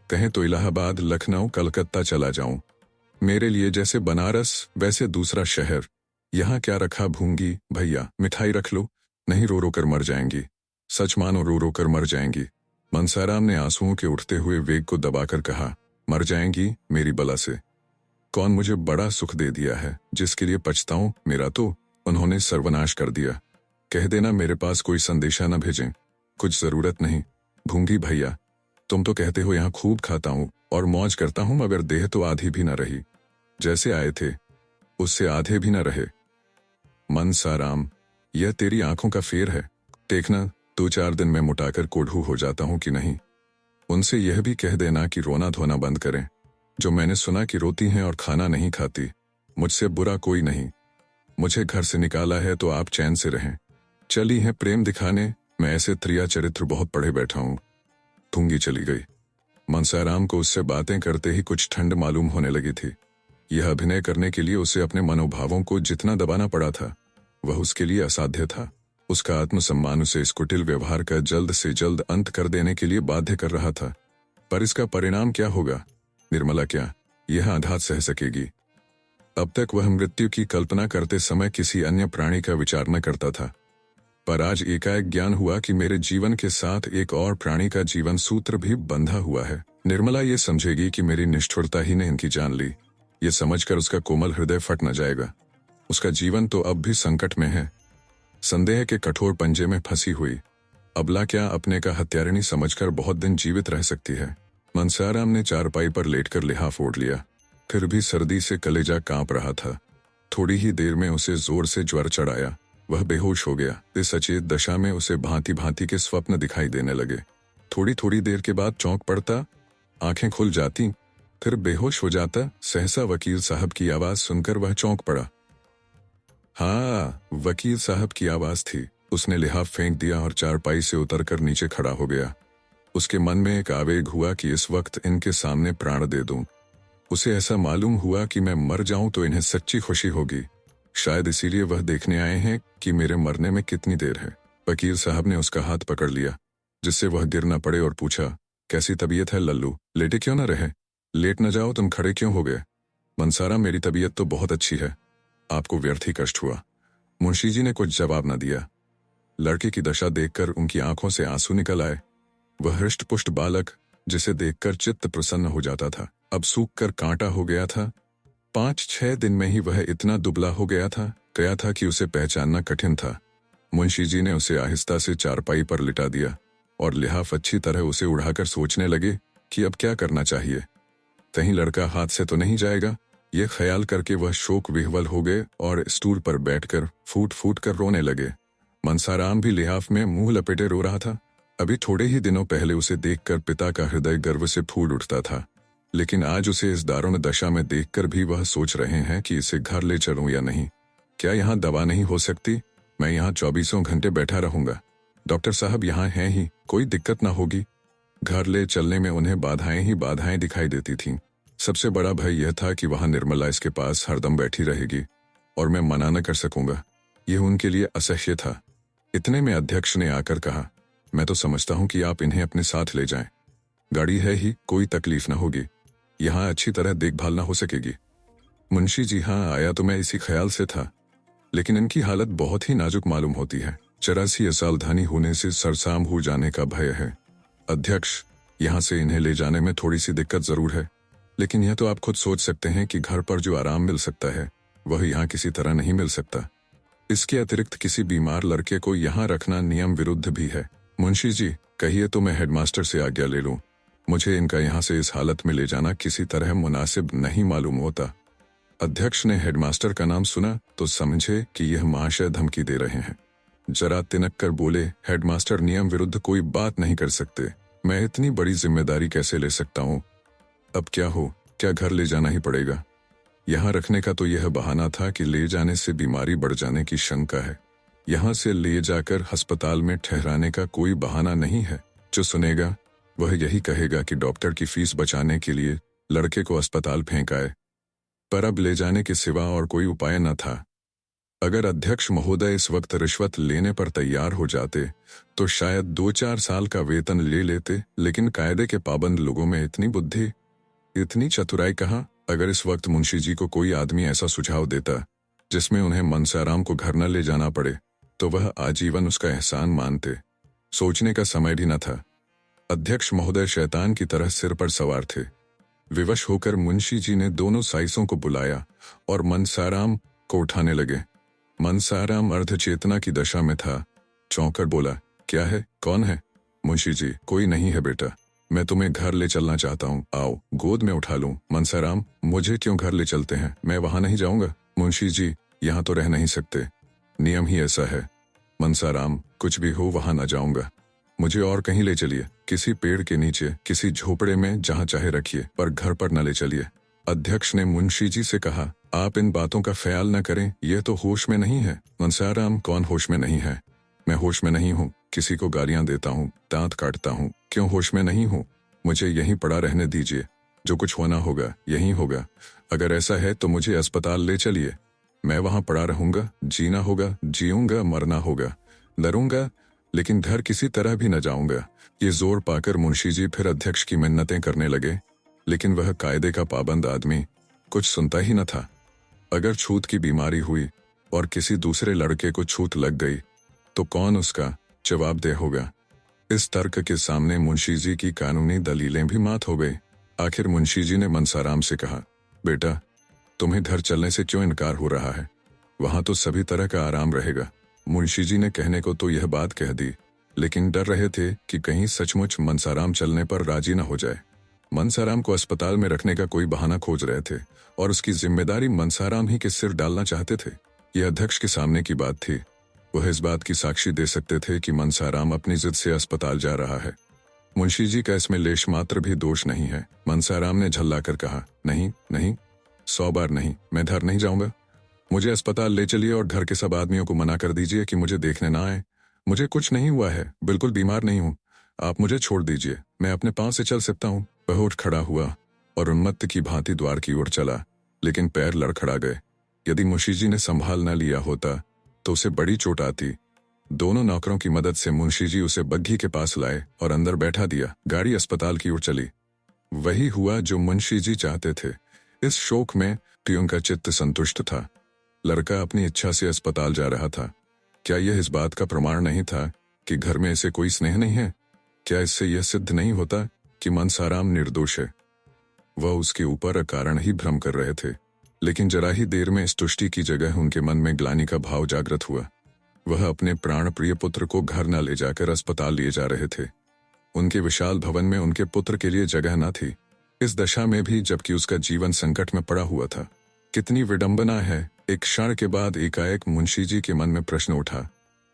कहें तो इलाहाबाद, लखनऊ, कलकत्ता चला जाऊं। मेरे लिए जैसे बनारस वैसे दूसरा शहर। यहाँ क्या रखा भूंगी, भैया मिठाई रख लो, नहीं रो रो कर मर जाएंगी। सच मानो रो रो कर मर जाएंगी। मनसाराम ने आंसुओं के उठते हुए वेग को दबाकर कहा, मर जाएंगी मेरी बला से। कौन मुझे बड़ा सुख दे दिया है जिसके लिए पछताऊं, मेरा तो उन्होंने सर्वनाश कर दिया। कह देना मेरे पास कोई संदेशा न भेजें, कुछ जरूरत नहीं। भूंगी भैया, तुम तो कहते हो यहाँ खूब खाता हूँ और मौज करता हूँ, मगर देह तो आधी भी न रही। जैसे आए थे उससे आधे भी न रहे। मनसाराम, यह तेरी आंखों का फेर है। देखना 2-4 दिन में मुटाकर कोढ़ू हो जाता हूं कि नहीं। उनसे यह भी कह देना कि रोना धोना बंद करें। जो मैंने सुना कि रोती हैं और खाना नहीं खाती, मुझसे बुरा कोई नहीं। मुझे घर से निकाला है तो आप चैन से रहें। चली हैं प्रेम दिखाने, मैं ऐसे त्रिया चरित्र बहुत पढ़े बैठा हूं। भूंगी चली गई। मनसाराम को उससे बातें करते ही कुछ ठंड मालूम होने लगी थी। यह अभिनय करने के लिए उसे अपने मनोभावों को जितना दबाना पड़ा था, वह उसके लिए असाध्य था। उसका आत्मसम्मान उसे इस कुटिल व्यवहार का जल्द से जल्द अंत कर देने के लिए बाध्य कर रहा था। पर इसका परिणाम क्या होगा? निर्मला क्या यह आघात सह सकेगी? अब तक वह मृत्यु की कल्पना करते समय किसी अन्य प्राणी का विचार न करता था, पर आज एकाएक ज्ञान हुआ कि मेरे जीवन के साथ एक और प्राणी का जीवन सूत्र भी बंधा हुआ है। निर्मला ये समझेगी कि मेरी निष्ठुरता ही ने इनकी जान ली। ये समझकर उसका कोमल हृदय फट न जाएगा। उसका जीवन तो अब भी संकट में है, संदेह के कठोर पंजे में फंसी हुई। अबला क्या अपने का हत्यारिणी समझकर बहुत दिन जीवित रह सकती है। मनसाराम ने चारपाई पर लेटकर लिहाफ ओढ़ लिया, फिर भी सर्दी से कलेजा कांप रहा था। थोड़ी ही देर में उसे जोर से ज्वर चढ़ आया। वह बेहोश हो गया। इस अचेत दशा में उसे भांति भांति के स्वप्न दिखाई देने लगे। थोड़ी थोड़ी देर के बाद चौंक पड़ता, आंखें खुल जाती, फिर बेहोश हो जाता। सहसा वकील साहब की आवाज सुनकर वह चौंक पड़ा। हाँ, वकील साहब की आवाज थी। उसने लिहाफ फेंक दिया और चारपाई से उतरकर नीचे खड़ा हो गया। उसके मन में एक आवेग हुआ कि इस वक्त इनके सामने प्राण दे दूं। उसे ऐसा मालूम हुआ कि मैं मर जाऊं तो इन्हें सच्ची खुशी होगी। शायद इसीलिए वह देखने आए हैं कि मेरे मरने में कितनी देर है। वकील साहब ने उसका हाथ पकड़ लिया, जिससे वह गिर न पड़े, और पूछा, कैसी तबीयत है लल्लू? लेटे क्यों न रहे? लेट न जाओ, तुम खड़े क्यों हो गए? मनसारा, मेरी तबीयत तो बहुत अच्छी है, आपको व्यर्थ ही कष्ट हुआ। मुंशी जी ने कुछ जवाब न दिया। लड़के की दशा देखकर उनकी आंखों से आंसू निकल आए। वह हृष्ट-पुष्ट बालक, जिसे देखकर चित्त प्रसन्न हो जाता था, अब सूख कर कांटा हो गया था। 5-6 दिन में ही वह इतना दुबला हो गया था कि उसे पहचानना कठिन था। मुंशी जी ने उसे आहिस्ता से चारपाई पर लिटा दिया और लिहाफ अच्छी तरह उसे उड़ाकर सोचने लगे कि अब क्या करना चाहिए। कहीं लड़का हाथ से तो नहीं जाएगा, ये ख्याल करके वह शोक विह्वल हो गए और स्टूल पर बैठकर फूट फूट कर रोने लगे। मनसाराम भी लिहाफ में मुंह लपेटे रो रहा था। अभी थोड़े ही दिनों पहले उसे देखकर पिता का हृदय गर्व से फूल उठता था, लेकिन आज उसे इस दारुण दशा में देखकर भी वह सोच रहे हैं कि इसे घर ले चलूं या नहीं। क्या यहाँ दवा नहीं हो सकती? मैं यहाँ 24 घंटे बैठा रहूंगा। डॉक्टर साहब यहाँ हैं ही, कोई दिक्कत ना होगी। घर ले चलने में उन्हें बाधाएं ही बाधाएं दिखाई देती थीं। सबसे बड़ा भय यह था कि वहां निर्मला इसके पास हरदम बैठी रहेगी और मैं मना न कर सकूंगा। यह उनके लिए असह्य था। इतने में अध्यक्ष ने आकर कहा, मैं तो समझता हूं कि आप इन्हें अपने साथ ले जाएं। गाड़ी है ही, कोई तकलीफ न होगी। यहाँ अच्छी तरह देखभाल न हो सकेगी। मुंशी जी, हाँ आया तो मैं इसी ख्याल से था, लेकिन इनकी हालत बहुत ही नाजुक मालूम होती है। 84 असावधानी होने से सरसाम हो जाने का भय है। अध्यक्ष, यहाँ से इन्हें ले जाने में थोड़ी सी दिक्कत जरूर है, लेकिन यह तो आप खुद सोच सकते हैं कि घर पर जो आराम मिल सकता है वह यहाँ किसी तरह नहीं मिल सकता। इसके अतिरिक्त किसी बीमार लड़के को यहाँ रखना नियम विरुद्ध भी है। मुंशी जी, कहिए तो मैं हेडमास्टर से आज्ञा ले लूं। मुझे इनका यहाँ से इस हालत में ले जाना किसी तरह मुनासिब नहीं मालूम होता। अध्यक्ष ने हेडमास्टर का नाम सुना तो समझे कि यह महाशय धमकी दे रहे हैं। जरा तिनक कर बोले, हेडमास्टर नियम विरुद्ध कोई बात नहीं कर सकते। मैं इतनी बड़ी जिम्मेदारी कैसे ले सकता हूँ? अब क्या हो, क्या घर ले जाना ही पड़ेगा? यहाँ रखने का तो यह बहाना था कि ले जाने से बीमारी बढ़ जाने की शंका है। यहाँ से ले जाकर अस्पताल में ठहराने का कोई बहाना नहीं है। जो सुनेगा वह यही कहेगा कि डॉक्टर की फीस बचाने के लिए लड़के को अस्पताल फेंक आए। पर अब ले जाने के सिवा और कोई उपाय न था। अगर अध्यक्ष महोदय इस वक्त रिश्वत लेने पर तैयार हो जाते तो शायद 2-4 साल का वेतन ले लेते, लेकिन कायदे के पाबंद लोगों में इतनी बुद्धि, इतनी चतुराई कहाँ? अगर इस वक्त मुंशी जी को कोई आदमी ऐसा सुझाव देता जिसमें उन्हें मनसाराम को घर न ले जाना पड़े तो वह आजीवन उसका एहसान मानते। सोचने का समय भी न था। अध्यक्ष महोदय शैतान की तरह सिर पर सवार थे। विवश होकर मुंशी जी ने दोनों साइसों को बुलाया और मनसाराम को उठाने लगे। मनसाराम अर्धचेतना की दशा में था। चौंकर बोला, क्या है, कौन है? मुंशी जी, कोई नहीं है बेटा, मैं तुम्हें घर ले चलना चाहता हूँ, आओ गोद में उठा लूं। मनसाराम, मुझे क्यों घर ले चलते हैं? मैं वहां नहीं जाऊंगा। मुंशी जी, यहाँ तो रह नहीं सकते, नियम ही ऐसा है। मनसाराम, कुछ भी हो वहां न जाऊंगा, मुझे और कहीं ले चलिए, किसी पेड़ के नीचे, किसी झोपड़े में, जहां चाहे रखिए, पर घर पर न ले चलिए। अध्यक्ष ने मुंशी जी से कहा, आप इन बातों का ख्याल न करें, यह तो होश में नहीं है। मनसाराम, कौन होश में नहीं है? मैं होश में नहीं हूँ, किसी को गालियां देता हूँ, दांत काटता हूँ, क्यों होश में नहीं हूँ? मुझे यहीं पड़ा रहने दीजिए, जो कुछ होना होगा यहीं होगा। अगर ऐसा है तो मुझे अस्पताल ले चलिए, मैं वहां पड़ा रहूंगा, जीना होगा, जीऊंगा, मरना होगा, डरूंगा, लेकिन घर किसी तरह भी न जाऊंगा। ये जोर पाकर मुंशी जी फिर अध्यक्ष की मिन्नतें करने लगे, लेकिन वह कायदे का पाबंद आदमी कुछ सुनता ही न था। अगर छूत की बीमारी हुई और किसी दूसरे लड़के को छूत लग गई तो कौन उसका जवाबदेह होगा? इस तर्क के सामने मुंशी जी की कानूनी दलीलें भी मात हो गई। आखिर मुंशी जी ने मनसाराम से कहा, बेटा, तुम्हें घर चलने से क्यों इनकार हो रहा है? वहां तो सभी तरह का आराम रहेगा। मुंशी जी ने कहने को तो यह बात कह दी, लेकिन डर रहे थे कि कहीं सचमुच मनसाराम चलने पर राजी न हो जाए। मनसाराम को अस्पताल में रखने का कोई बहाना खोज रहे थे और उसकी जिम्मेदारी मनसाराम ही के सिर डालना चाहते थे। यह अध्यक्ष के सामने की बात थी। वह इस बात की साक्षी दे सकते थे कि मनसाराम अपनी जिद से अस्पताल जा रहा है। मुंशी जी का इसमें लेश मात्र भी दोष नहीं है। मनसाराम ने झल्लाकर कहा, नहीं नहीं, 100 बार नहीं, मैं घर नहीं जाऊंगा। मुझे अस्पताल ले चलिए और घर के सब आदमियों को मना कर दीजिए कि मुझे देखने ना आए। मुझे कुछ नहीं हुआ है, बिल्कुल बीमार नहीं हूँ, आप मुझे छोड़ दीजिए, मैं अपने पांव से चल सकता हूँ। वह उठ खड़ा हुआ और उन्मत्त की भांति द्वार की ओर चला, लेकिन पैर लड़खड़ा गए। यदि मुंशी जी ने संभाल न लिया होता तो उसे बड़ी चोट आती। दोनों नौकरों की मदद से मुंशी जी उसे बग्घी के पास लाए और अंदर बैठा दिया। गाड़ी अस्पताल की ओर चली। वही हुआ जो मुंशी जी चाहते थे। इस शोक में ट्यून का चित्त संतुष्ट था। लड़का अपनी इच्छा से अस्पताल जा रहा था। क्या यह इस बात का प्रमाण नहीं था कि घर में इसे कोई स्नेह नहीं है? क्या इससे यह सिद्ध नहीं होता कि मनसाराम निर्दोष है? वह उसके ऊपर अकारण ही भ्रम कर रहे थे, लेकिन जरा ही देर में इस तुष्टि की जगह उनके मन में ग्लानि का भाव जागृत हुआ। वह अपने प्राण प्रिय पुत्र को घर न ले जाकर अस्पताल लिए जा रहे थे। उनके विशाल भवन में उनके पुत्र के लिए जगह न थी, इस दशा में भी जबकि उसका जीवन संकट में पड़ा हुआ था। कितनी विडंबना है। एक क्षण के बाद एकाएक मुंशी जी के मन में प्रश्न उठा,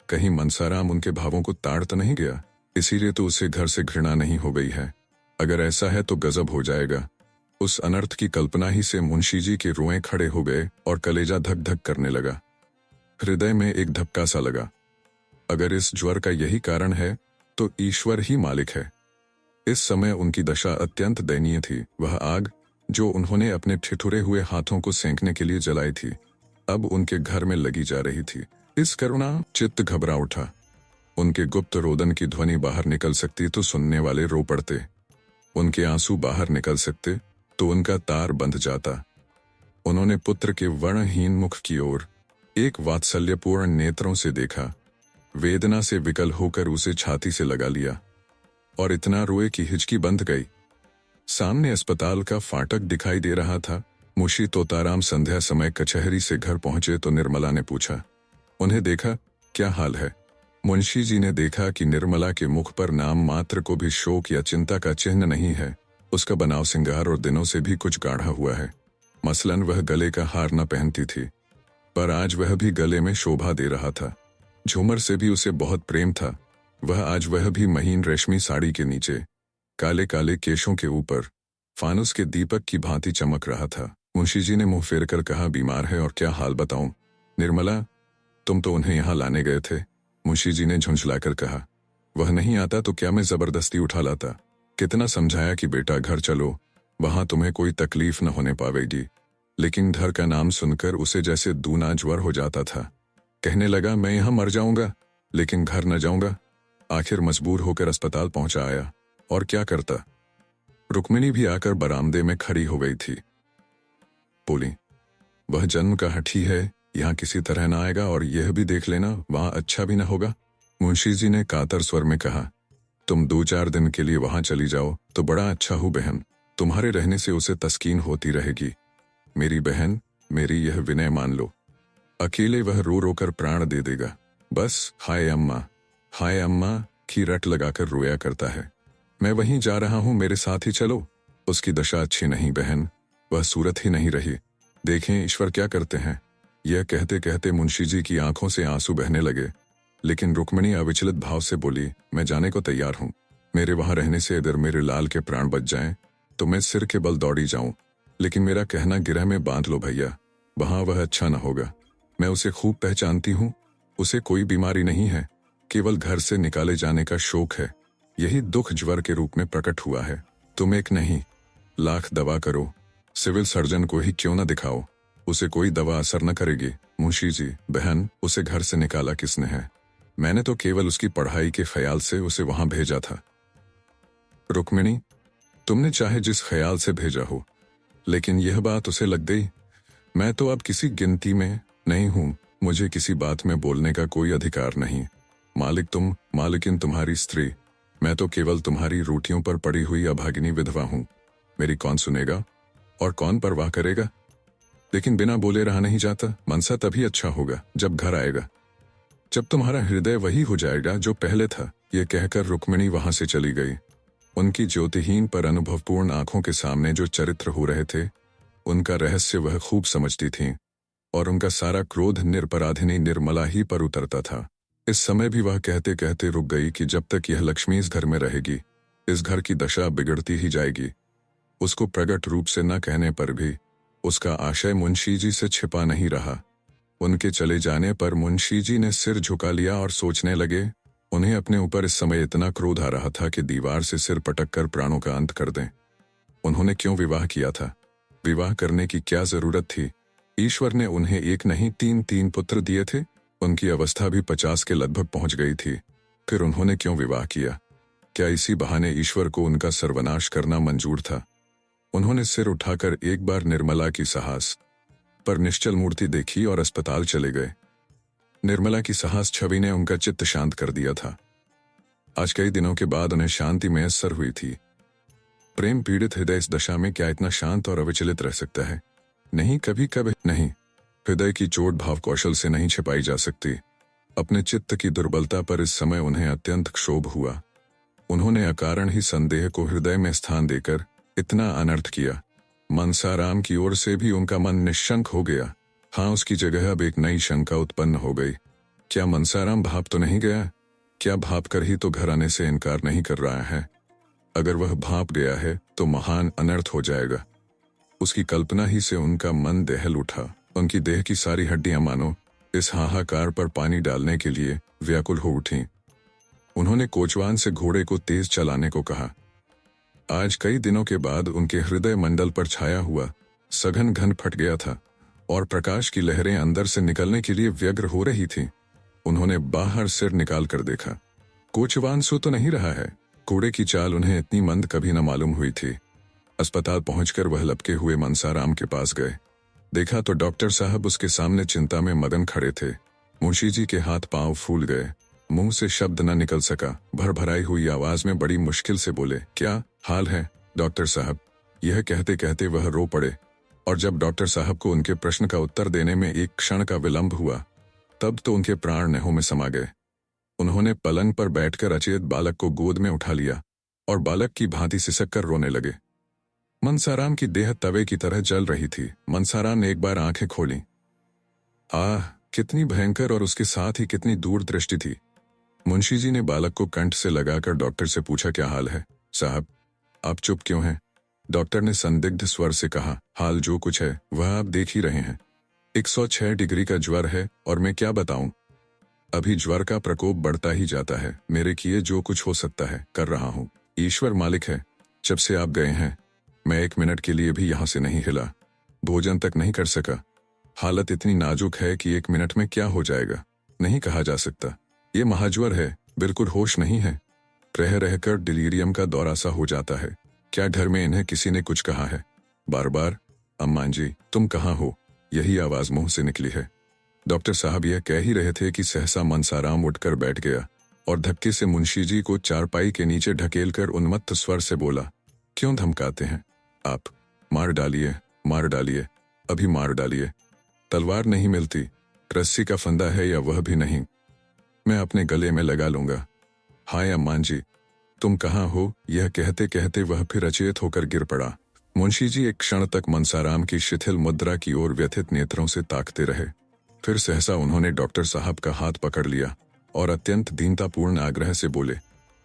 कहीं मनसाराम उनके भावों को ताड़ तो नहीं गया? इसीलिए तो उसे घर से घृणा नहीं हो गई है। अगर ऐसा है तो गजब हो जाएगा। उस अनर्थ की कल्पना ही से मुंशी जी के रोएं खड़े हो गए और कलेजा धक धक करने लगा। हृदय में एक धक्का सा लगा। अगर इस ज्वर का यही कारण है तो ईश्वर ही मालिक है। इस समय उनकी दशा अत्यंत दयनीय थी। वह आग जो उन्होंने अपने ठिठुरे हुए हाथों को सेंकने के लिए जलाई थी, अब उनके घर में लगी जा रही थी। इस करुणा चित्त घबरा उठा। उनके गुप्त रोदन की ध्वनि बाहर निकल सकती तो सुनने वाले रो पड़ते। उनके आंसू बाहर निकल सकते तो उनका तार बंध जाता। उन्होंने पुत्र के वर्णहीन मुख की ओर एक वात्सल्यपूर्ण नेत्रों से देखा, वेदना से विकल होकर उसे छाती से लगा लिया और इतना रोए कि हिचकी बंध गई। सामने अस्पताल का फाटक दिखाई दे रहा था। मुंशी तोताराम संध्या समय कचहरी से घर पहुंचे तो निर्मला ने पूछा, उन्हें देखा? क्या हाल है? मुंशी जी ने देखा कि निर्मला के मुख पर नाम मात्र को भी शोक या चिंता का चिन्ह नहीं है। उसका बनाव सिंगार और दिनों से भी कुछ गाढ़ा हुआ है। मसलन वह गले का हार न पहनती थी, पर आज वह भी गले में शोभा दे रहा था। झूमर से भी उसे बहुत प्रेम था। वह भी महीन रेशमी साड़ी के नीचे काले काले केशों के ऊपर फानुस के दीपक की भांति चमक रहा था। मुंशी जी ने मुंह फेर कर कहा, बीमार है और क्या हाल बताऊं? निर्मला, तुम तो उन्हें यहाँ लाने गए थे। मुंशी जी ने झुंझलाकर कहा, वह नहीं आता तो क्या मैं जबरदस्ती उठा लाता? कितना समझाया कि बेटा घर चलो, वहां तुम्हें कोई तकलीफ न होने पावेगी, लेकिन घर का नाम सुनकर उसे जैसे दूना ज्वर हो जाता था। कहने लगा, मैं यहाँ मर जाऊंगा लेकिन घर न जाऊंगा। आखिर मजबूर होकर अस्पताल पहुंचा आया, और क्या करता। रुक्मिणी भी आकर बरामदे में खड़ी हो गई थी। बोली, वह जन्म का हठी है, यहाँ किसी तरह न आएगा, और यह भी देख लेना वहां अच्छा भी न होगा। मुंशी जी ने कातर स्वर में कहा, तुम 2-4 दिन के लिए वहां चली जाओ तो बड़ा अच्छा हो बहन, तुम्हारे रहने से उसे तस्कीन होती रहेगी। मेरी बहन, मेरी यह विनय मान लो। अकेले वह रो रो कर प्राण दे देगा। बस हाय अम्मा की रट लगाकर रोया करता है। मैं वहीं जा रहा हूं, मेरे साथ ही चलो। उसकी दशा अच्छी नहीं बहन, वह सूरत ही नहीं रही। देखें ईश्वर क्या करते हैं। यह कहते कहते मुंशी जी की आंखों से आंसू बहने लगे, लेकिन रुक्मिणी अविचलित भाव से बोली, मैं जाने को तैयार हूं। मेरे वहां रहने से अगर मेरे लाल के प्राण बच जाएं तो मैं सिर के बल दौड़ी जाऊं, लेकिन मेरा कहना गिरह में बांध लो भैया, वहां वह अच्छा न होगा। मैं उसे खूब पहचानती हूं, उसे कोई बीमारी नहीं है, केवल घर से निकाले जाने का शौक है। यही दुख ज्वर के रूप में प्रकट हुआ है। तुम एक नहीं, लाख दवा करो, सिविल सर्जन को ही क्यों न दिखाओ, उसे कोई दवा असर न करेगी। मुंशी जी, बहन, उसे घर से निकाला किसने है? मैंने तो केवल उसकी पढ़ाई के ख्याल से उसे वहां भेजा था। रुक्मिणी, तुमने चाहे जिस ख्याल से भेजा हो, लेकिन यह बात उसे लग गई। मैं तो अब किसी गिनती में नहीं हूं, मुझे किसी बात में बोलने का कोई अधिकार नहीं। मालिक तुम, मालिकिन तुम्हारी स्त्री, मैं तो केवल तुम्हारी रोटियों पर पड़ी हुई अभागिनी विधवा हूं। मेरी कौन सुनेगा और कौन परवाह करेगा? लेकिन बिना बोले रहा नहीं जाता। मनसा तभी अच्छा होगा जब घर आएगा, जब तुम्हारा हृदय वही हो जाएगा जो पहले था। यह कहकर रुक्मिणी वहां से चली गई। उनकी ज्योतिहीन पर अनुभवपूर्ण आंखों के सामने जो चरित्र हो रहे थे, उनका रहस्य वह खूब समझती थीं, और उनका सारा क्रोध निरपराधिनी निर्मला ही पर उतरता था। इस समय भी वह कहते कहते रुक गई कि जब तक यह लक्ष्मी इस घर में रहेगी, इस घर की दशा बिगड़ती ही जाएगी। उसको प्रकट रूप से न कहने पर भी उसका आशय मुंशी जी से छिपा नहीं रहा। उनके चले जाने पर मुंशी जी ने सिर झुका लिया और सोचने लगे। उन्हें अपने ऊपर इस समय इतना क्रोध आ रहा था कि दीवार से सिर पटक कर प्राणों का अंत कर दें। उन्होंने क्यों विवाह किया था? विवाह करने की क्या जरूरत थी? ईश्वर ने उन्हें एक नहीं 3 पुत्र दिए थे। उनकी अवस्था भी 50 के लगभग पहुंच गई थी। फिर उन्होंने क्यों विवाह किया? क्या इसी बहाने ईश्वर को उनका सर्वनाश करना मंजूर था? उन्होंने सिर उठाकर एक बार निर्मला की साहस पर निश्चल मूर्ति देखी और अस्पताल चले गए। निर्मला की साहस छवि ने उनका चित्त शांत कर दिया था। आज कई दिनों के बाद उन्हें शांति मैसर हुई थी। प्रेम पीड़ित हृदय इस दशा में क्या इतना शांत और अविचलित रह सकता है? नहीं, कभी कभी नहीं। हृदय की चोट भाव कौशल से नहीं छिपाई जा सकती। अपने चित्त की दुर्बलता पर इस समय उन्हें अत्यंत क्षोभ हुआ। उन्होंने अकारण ही संदेह को हृदय में स्थान देकर इतना अनर्थ किया। मनसाराम की ओर से भी उनका मन निश्शंक हो गया। हाँ, उसकी जगह अब एक नई शंका उत्पन्न हो गई। क्या मनसाराम भाप तो नहीं गया? क्या भाप कर ही तो घर आने से इनकार नहीं कर रहा है? अगर वह भाप गया है तो महान अनर्थ हो जाएगा। उसकी कल्पना ही से उनका मन दहल उठा। उनकी देह की सारी हड्डियां मानो इस हाहाकार पर पानी डालने के लिए व्याकुल हो उठी। उन्होंने कोचवान से घोड़े को तेज चलाने को कहा। आज कई दिनों के बाद उनके हृदय मंडल पर छाया हुआ सघन घन फट गया था और प्रकाश की लहरें अंदर से निकलने के लिए व्यग्र हो रही थीं। उन्होंने बाहर सिर निकाल कर देखा। कोचवान सो तो नहीं रहा है। घोड़े की चाल उन्हें इतनी मंद कभी न मालूम हुई थी। अस्पताल पहुंचकर वह लपके हुए मनसाराम के पास गए। देखा तो डॉक्टर साहब उसके सामने चिंता में मगन खड़े थे। मुंशी जी के हाथ पांव फूल गए। मुंह से शब्द न निकल सका। भरभराई हुई आवाज में बड़ी मुश्किल से बोले, क्या हाल है डॉक्टर साहब? यह कहते कहते वह रो पड़े, और जब डॉक्टर साहब को उनके प्रश्न का उत्तर देने में एक क्षण का विलंब हुआ, तब तो उनके प्राण नेहों में समा गए। उन्होंने पलंग पर बैठकर अचेत बालक को गोद में उठा लिया और बालक की भांति सिसक कर रोने लगे। मनसाराम की देह तवे की तरह जल रही थी। मनसाराम ने एक बार आंखें खोली। आह, कितनी भयंकर और उसके साथ ही कितनी दूर दृष्टि थी। मुंशी जी ने बालक को कंठ से लगाकर डॉक्टर से पूछा, क्या हाल है साहब? आप चुप क्यों हैं? डॉक्टर ने संदिग्ध स्वर से कहा, हाल जो कुछ है वह आप देख ही रहे हैं। 106 डिग्री का ज्वर है और मैं क्या बताऊं। अभी ज्वर का प्रकोप बढ़ता ही जाता है। मेरे किए जो कुछ हो सकता है कर रहा हूं। ईश्वर मालिक है। जब से आप गए हैं मैं 1 मिनट के लिए भी यहां से नहीं हिला, भोजन तक नहीं कर सका। हालत इतनी नाजुक है कि 1 मिनट में क्या हो जाएगा नहीं कहा जा सकता। ये महाज्वर है, बिल्कुल होश नहीं है। रह रहकर डिलीरियम का दौरा सा हो जाता है। क्या घर में इन्हें किसी ने कुछ कहा है? बार बार, अम्मा जी तुम कहाँ हो, यही आवाज मुंह से निकली है। डॉक्टर साहब यह कह ही रहे थे कि सहसा मनसाराम उठकर बैठ गया और धक्के से मुंशी जी को चारपाई के नीचे ढकेलकर उन्मत्त स्वर से बोला, क्यों धमकाते हैं आप? मार डालिए, मार डालिए, अभी मार डालिए। तलवार नहीं मिलती, रस्सी का फंदा है या वह भी नहीं, मैं अपने गले में लगा लूंगा। हाय अम्मा जी तुम कहाँ हो? यह कहते कहते वह फिर अचेत होकर गिर पड़ा। मुंशी जी एक क्षण तक मनसाराम की शिथिल मुद्रा की ओर व्यथित नेत्रों से ताकते रहे। फिर सहसा उन्होंने डॉक्टर साहब का हाथ पकड़ लिया और अत्यंत दीनतापूर्ण आग्रह से बोले,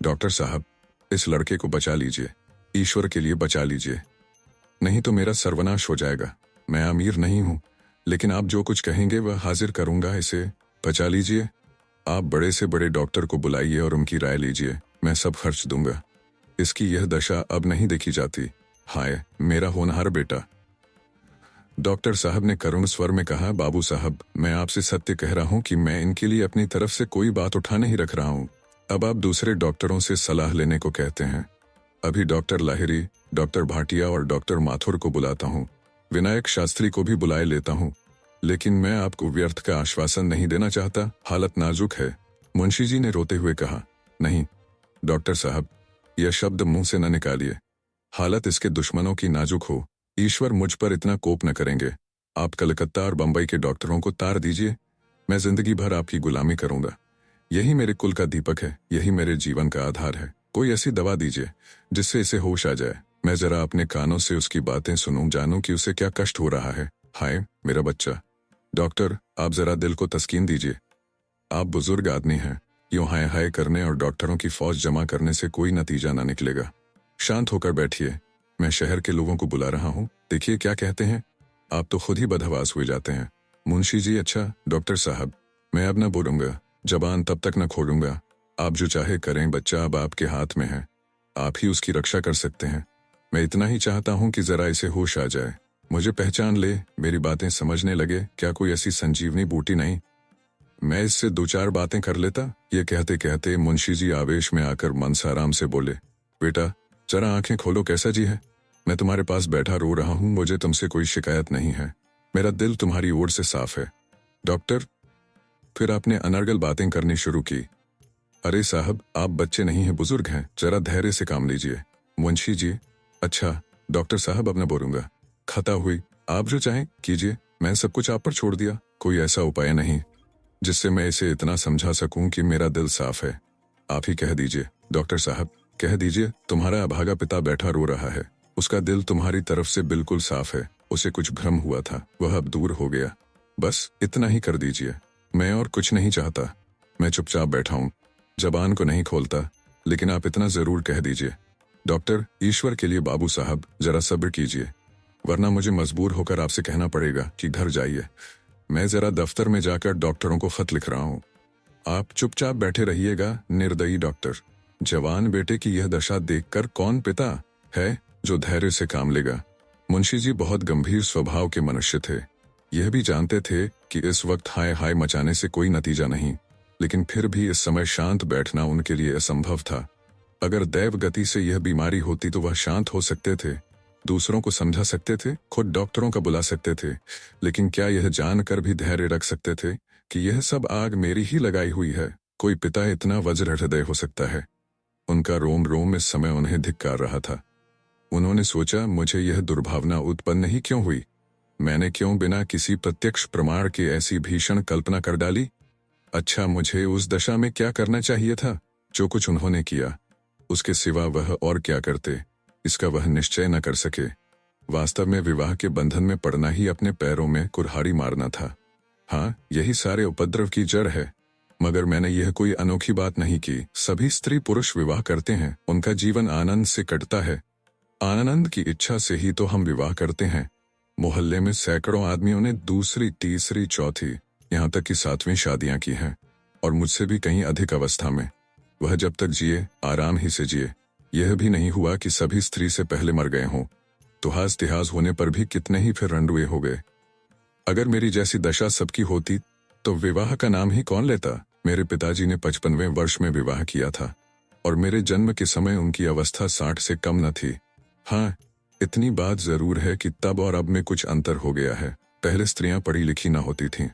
डॉक्टर साहब इस लड़के को बचा लीजिए, ईश्वर के लिए बचा लीजिए, नहीं तो मेरा सर्वनाश हो जाएगा। मैं अमीर नहीं हूं, लेकिन आप जो कुछ कहेंगे वह हाजिर करूंगा। इसे बचा लीजिए। आप बड़े से बड़े डॉक्टर को बुलाइए और उनकी राय लीजिए, मैं सब खर्च दूंगा। इसकी यह दशा अब नहीं देखी जाती। हाय मेरा होनहार बेटा। डॉक्टर साहब ने करुण स्वर में कहा, बाबू साहब मैं आपसे सत्य कह रहा हूं कि मैं इनके लिए अपनी तरफ से कोई बात उठा नहीं रख रहा हूं। अब आप दूसरे डॉक्टरों से सलाह लेने को कहते हैं। अभी डॉक्टर लाहिरी, डॉक्टर भाटिया और डॉक्टर माथुर को बुलाता हूं, विनायक शास्त्री को भी बुलाए लेता हूं, लेकिन मैं आपको व्यर्थ का आश्वासन नहीं देना चाहता। हालत नाजुक है। मुंशी जी ने रोते हुए कहा, नहीं डॉक्टर साहब यह शब्द मुंह से न निकालिए। हालत इसके दुश्मनों की नाजुक हो, ईश्वर मुझ पर इतना कोप न करेंगे। आप कलकत्ता और बंबई के डॉक्टरों को तार दीजिए, मैं जिंदगी भर आपकी गुलामी करूंगा। यही मेरे कुल का दीपक है, यही मेरे जीवन का आधार है। कोई ऐसी दवा दीजिए जिससे इसे होश आ जाए। मैं जरा अपने कानों से उसकी बातें सुनूं, जानूं कि उसे क्या कष्ट हो रहा है। हाय मेरा बच्चा। डॉक्टर आप जरा दिल को तस्कीन दीजिए। आप बुजुर्ग आदमी हैं, यूं हाय हाय करने और डॉक्टरों की फौज जमा करने से कोई नतीजा ना निकलेगा। शांत होकर बैठिए, मैं शहर के लोगों को बुला रहा हूं, देखिए क्या कहते हैं। आप तो खुद ही बदहवास हुए जाते हैं। मुंशी जी, अच्छा डॉक्टर साहब मैं अब न बोलूंगा, जबान तब तक न खोलूंगा। आप जो चाहे करें, बच्चा अब आपके हाथ में है, आप ही उसकी रक्षा कर सकते हैं। मैं इतना ही चाहता हूं कि जरा इसे होश आ जाए, मुझे पहचान ले, मेरी बातें समझने लगे। क्या कोई ऐसी संजीवनी बूटी नहीं, मैं इससे 2-4 बातें कर लेता? ये कहते कहते मुंशी जी आवेश में आकर मनसाराम से बोले, बेटा जरा आंखें खोलो, कैसा जी है? मैं तुम्हारे पास बैठा रो रहा हूं, मुझे तुमसे कोई शिकायत नहीं है, मेरा दिल तुम्हारी ओर से साफ है। डॉक्टर फिर आपने अनर्गल बातें करनी शुरू की। अरे साहब आप बच्चे नहीं हैं, बुजुर्ग हैं, जरा धैर्य से काम लीजिए। मुंशी जी, अच्छा डॉक्टर साहब अब न बोलूंगा, खता हुई, आप जो चाहें कीजिए, मैं सब कुछ आप पर छोड़ दिया। कोई ऐसा उपाय नहीं जिससे मैं इसे इतना समझा सकूं कि मेरा दिल साफ है? आप ही कह दीजिए डॉक्टर साहब, कह दीजिए। तुम्हारा अभागा पिता बैठा रो रहा है, उसका दिल तुम्हारी तरफ से बिल्कुल साफ है, उसे कुछ भ्रम हुआ था, वह अब दूर हो गया। बस इतना ही कर दीजिए, मैं और कुछ नहीं चाहता। मैं चुपचाप बैठा हूं, जबान को नहीं खोलता, लेकिन आप इतना जरूर कह दीजिए। डॉक्टर ईश्वर के लिए बाबू साहब जरा सब्र कीजिए, वरना मुझे मजबूर होकर आपसे कहना पड़ेगा कि घर जाइए। मैं जरा दफ्तर में जाकर डॉक्टरों को खत लिख रहा हूं, आप चुपचाप बैठे रहिएगा। निर्दयी डॉक्टर, जवान बेटे की यह दशा देखकर कौन पिता है जो धैर्य से काम लेगा? मुंशी जी बहुत गंभीर स्वभाव के मनुष्य थे, यह भी जानते थे कि इस वक्त हाय हाय मचाने से कोई नतीजा नहीं, लेकिन फिर भी इस समय शांत बैठना उनके लिए असंभव था। अगर दैव गति से यह बीमारी होती तो वह शांत हो सकते थे, दूसरों को समझा सकते थे, खुद डॉक्टरों का बुला सकते थे, लेकिन क्या यह जानकर भी धैर्य रख सकते थे कि यह सब आग मेरी ही लगाई हुई है? कोई पिता इतना वज्र हृदय हो सकता है? उनका रोम रोम इस समय उन्हें धिक्कार रहा था। उन्होंने सोचा, मुझे यह दुर्भावना उत्पन्न ही क्यों हुई? मैंने क्यों बिना किसी प्रत्यक्ष प्रमाण के ऐसी भीषण कल्पना कर डाली? अच्छा मुझे उस दशा में क्या करना चाहिए था? जो कुछ उन्होंने किया, उसके सिवा वह और क्या करते, इसका वह निश्चय न कर सके। वास्तव में विवाह के बंधन में पड़ना ही अपने पैरों में कुल्हाड़ी मारना था। हाँ, यही सारे उपद्रव की जड़ है। मगर मैंने यह कोई अनोखी बात नहीं की। सभी स्त्री पुरुष विवाह करते हैं, उनका जीवन आनंद से कटता है। आनंद की इच्छा से ही तो हम विवाह करते हैं। मोहल्ले में सैकड़ों आदमियों ने दूसरी, तीसरी, चौथी, यहाँ तक कि 7वीं शादियां की हैं, और मुझसे भी कहीं अधिक अवस्था में। वह जब तक जिए आराम ही से जिए। यह भी नहीं हुआ कि सभी स्त्री से पहले मर गए हों। तो हास तिहास होने पर भी कितने ही फिर रंडुए हो गए। अगर मेरी जैसी दशा सबकी होती तो विवाह का नाम ही कौन लेता। मेरे पिताजी ने 55वें वर्ष में विवाह किया था, और मेरे जन्म के समय उनकी अवस्था 60 से कम न थी। हाँ, इतनी बात जरूर है कि तब और अब में कुछ अंतर हो गया है। पहले स्त्रियां पढ़ी लिखी न होती थीं।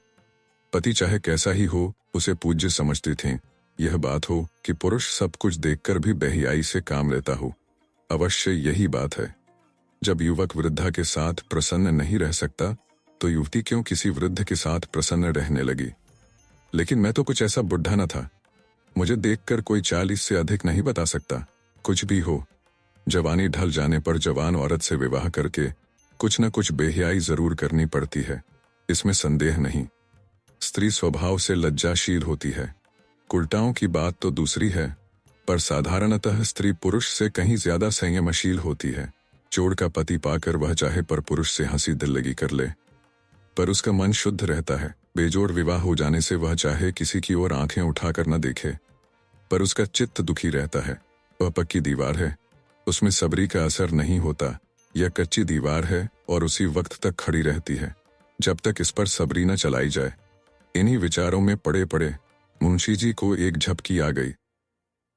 पति चाहे कैसा ही हो उसे पूज्य समझती थीं। यह बात हो कि पुरुष सब कुछ देखकर भी बेहियाई से काम लेता हो। अवश्य यही बात है। जब युवक वृद्धा के साथ प्रसन्न नहीं रह सकता तो युवती क्यों किसी वृद्ध के साथ प्रसन्न रहने लगी। लेकिन मैं तो कुछ ऐसा बुढ़ा न था। मुझे देखकर कोई 40 से अधिक नहीं बता सकता। कुछ भी हो, जवानी ढल जाने पर जवान औरत से विवाह करके कुछ न कुछ बेहियाई जरूर करनी पड़ती है, इसमें संदेह नहीं। स्त्री स्वभाव से लज्जाशील होती है। उल्टाओं की बात तो दूसरी है, पर साधारणतः स्त्री पुरुष से कहीं ज्यादा संयमशील होती है। चोर का पति पाकर वह चाहे पर पुरुष से हंसी दिल लगी कर ले, पर उसका मन शुद्ध रहता है। बेजोड़ विवाह हो जाने से वह चाहे किसी की ओर आंखें उठाकर न देखे, पर उसका चित्त दुखी रहता है। वह पक्की दीवार है, उसमें सबरी का असर नहीं होता। यह कच्ची दीवार है और उसी वक्त तक खड़ी रहती है जब तक इस पर सबरी न चलाई जाए। इन्हीं विचारों में पड़े पड़े मुंशी जी को एक झपकी आ गई।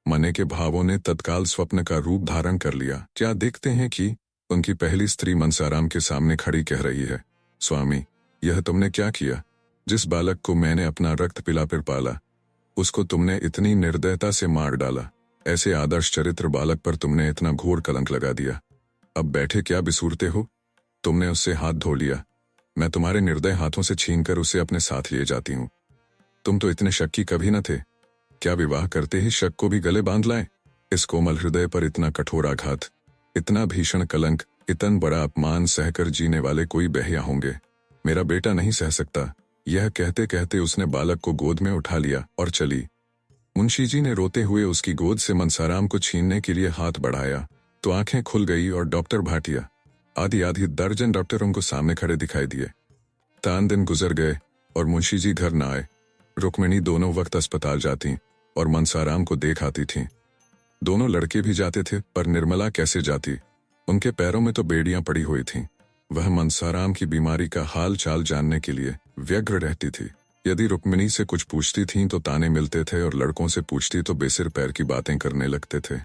मने के भावों ने तत्काल स्वप्न का रूप धारण कर लिया। क्या देखते हैं कि उनकी पहली स्त्री मनसाराम के सामने खड़ी कह रही है, स्वामी, यह तुमने क्या किया। जिस बालक को मैंने अपना रक्त पिलाकर पाला, उसको तुमने इतनी निर्दयता से मार डाला। ऐसे आदर्श चरित्र बालक पर तुमने इतना घोर कलंक लगा दिया। अब बैठे क्या बिसूरते हो। तुमने उससे हाथ धो लिया, मैं तुम्हारे निर्दय हाथों से छीनकर उसे अपने साथ लिए जाती हूँ। तुम तो इतने शक्की कभी न थे। क्या विवाह करते ही शक को भी गले बांध लाए। इस कोमल हृदय पर इतना कठोर आघात, इतना भीषण कलंक, इतना बड़ा अपमान सहकर जीने वाले कोई बेहया होंगे। मेरा बेटा नहीं सह सकता। यह कहते कहते उसने बालक को गोद में उठा लिया और चली। मुंशी जी ने रोते हुए उसकी गोद से मनसाराम को छीनने के लिए हाथ बढ़ाया तो आंखें खुल गई और डॉक्टर भाटिया आधी आधी दर्जन डॉक्टर उनको सामने खड़े दिखाई दिए। तान दिन गुजर गए और मुंशी जी घर न आए। रुक्मिणी दोनों वक्त अस्पताल जाती और मनसाराम को देख आती थीं। दोनों लड़के भी जाते थे, पर निर्मला कैसे जाती। उनके पैरों में तो बेड़ियां पड़ी हुई थीं। वह मनसाराम की बीमारी का हाल चाल जानने के लिए व्यग्र रहती थी। यदि रुक्मिणी से कुछ पूछती थीं तो ताने मिलते थे, और लड़कों से पूछती तो बेसिर पैर की बातें करने लगते थे।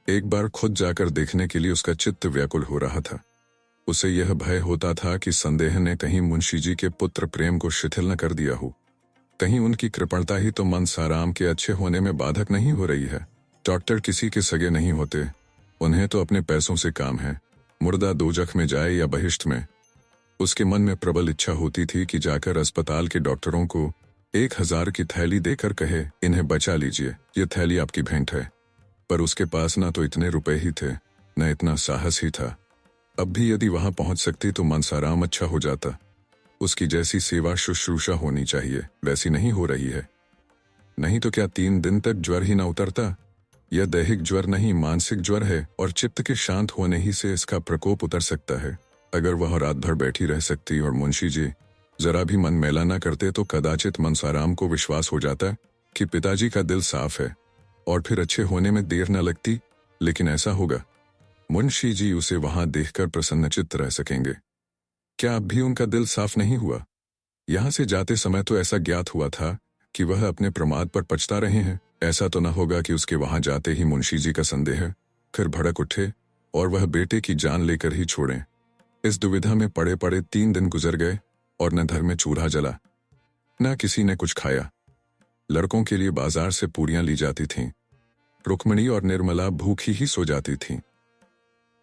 एक बार खुद जाकर देखने के लिए उसका चित्त व्याकुल हो रहा था। उसे यह भय होता था कि संदेह ने कहीं मुंशी जी के पुत्र प्रेम को शिथिल न कर दिया हो। कहीं उनकी कृपणता ही तो मनसाराम के अच्छे होने में बाधक नहीं हो रही है। डॉक्टर किसी के सगे नहीं होते, उन्हें तो अपने पैसों से काम है। मुर्दा दोजख में जाए या बहिष्ठ में। उसके मन में प्रबल इच्छा होती थी कि जाकर अस्पताल के डॉक्टरों को 1000 की थैली देकर कहे, इन्हें बचा लीजिए, ये थैली आपकी भेंट है। पर उसके पास ना तो इतने रुपए ही थे, न इतना साहस ही था। अब भी यदि वहां पहुंच सकती तो मनसाराम अच्छा हो जाता। उसकी जैसी सेवा शुश्रूषा होनी चाहिए, वैसी नहीं हो रही है। नहीं तो क्या 3 दिन तक ज्वर ही न उतरता। यह दैहिक ज्वर नहीं, मानसिक ज्वर है, और चित्त के शांत होने ही से इसका प्रकोप उतर सकता है। अगर वह रात भर बैठी रह सकती और मुंशी जी जरा भी मन मैला न करते तो कदाचित मनसाराम को विश्वास हो जाता कि पिताजी का दिल साफ है, और फिर अच्छे होने में देर न लगती। लेकिन ऐसा होगा, मुंशी जी उसे वहां देखकर प्रसन्नचित्त रह सकेंगे। क्या अब भी उनका दिल साफ नहीं हुआ। यहां से जाते समय तो ऐसा ज्ञात हुआ था कि वह अपने प्रमाद पर पछता रहे हैं। ऐसा तो न होगा कि उसके वहां जाते ही मुंशी जी का संदेह फिर भड़क उठे और वह बेटे की जान लेकर ही छोड़ें। इस दुविधा में पड़े पड़े 3 दिन गुजर गए और न घर में चूल्हा जला, न किसी ने कुछ खाया। लड़कों के लिए बाजार से पूरियां ली जाती थीं। रुक्मिणी और निर्मला भूखी ही सो जाती थीं।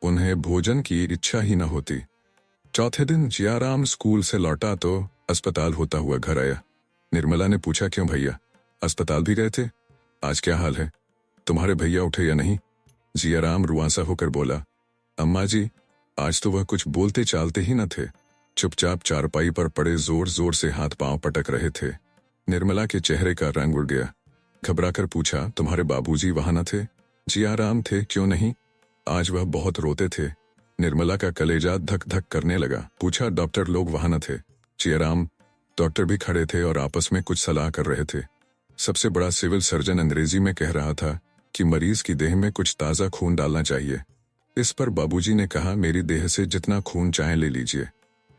उन्हें भोजन की इच्छा ही न होती। चौथे दिन जियाराम स्कूल से लौटा तो अस्पताल होता हुआ घर आया। निर्मला ने पूछा, क्यों भैया, अस्पताल भी गए थे? आज क्या हाल है? तुम्हारे भैया उठे या नहीं? जियाराम रुआंसा होकर बोला, अम्मा जी, आज तो वह कुछ बोलते चालते ही न थे। चुपचाप चारपाई पर पड़े जोर जोर से हाथ पांव पटक रहे थे। निर्मला के चेहरे का रंग उड़ गया। घबराकर पूछा, तुम्हारे बाबूजी वहां न थे? जी आराम थे, क्यों नहीं? आज वह बहुत रोते थे। निर्मला का कलेजा धक धक करने लगा। पूछा, डॉक्टर लोग वहां न थे? जी आराम। डॉक्टर भी खड़े थे और आपस में कुछ सलाह कर रहे थे। सबसे बड़ा सिविल सर्जन अंग्रेजी में कह रहा था कि मरीज की देह में कुछ ताज़ा खून डालना चाहिए। इस पर बाबूजी ने कहा, मेरी देह से जितना खून चाहे ले लीजिए।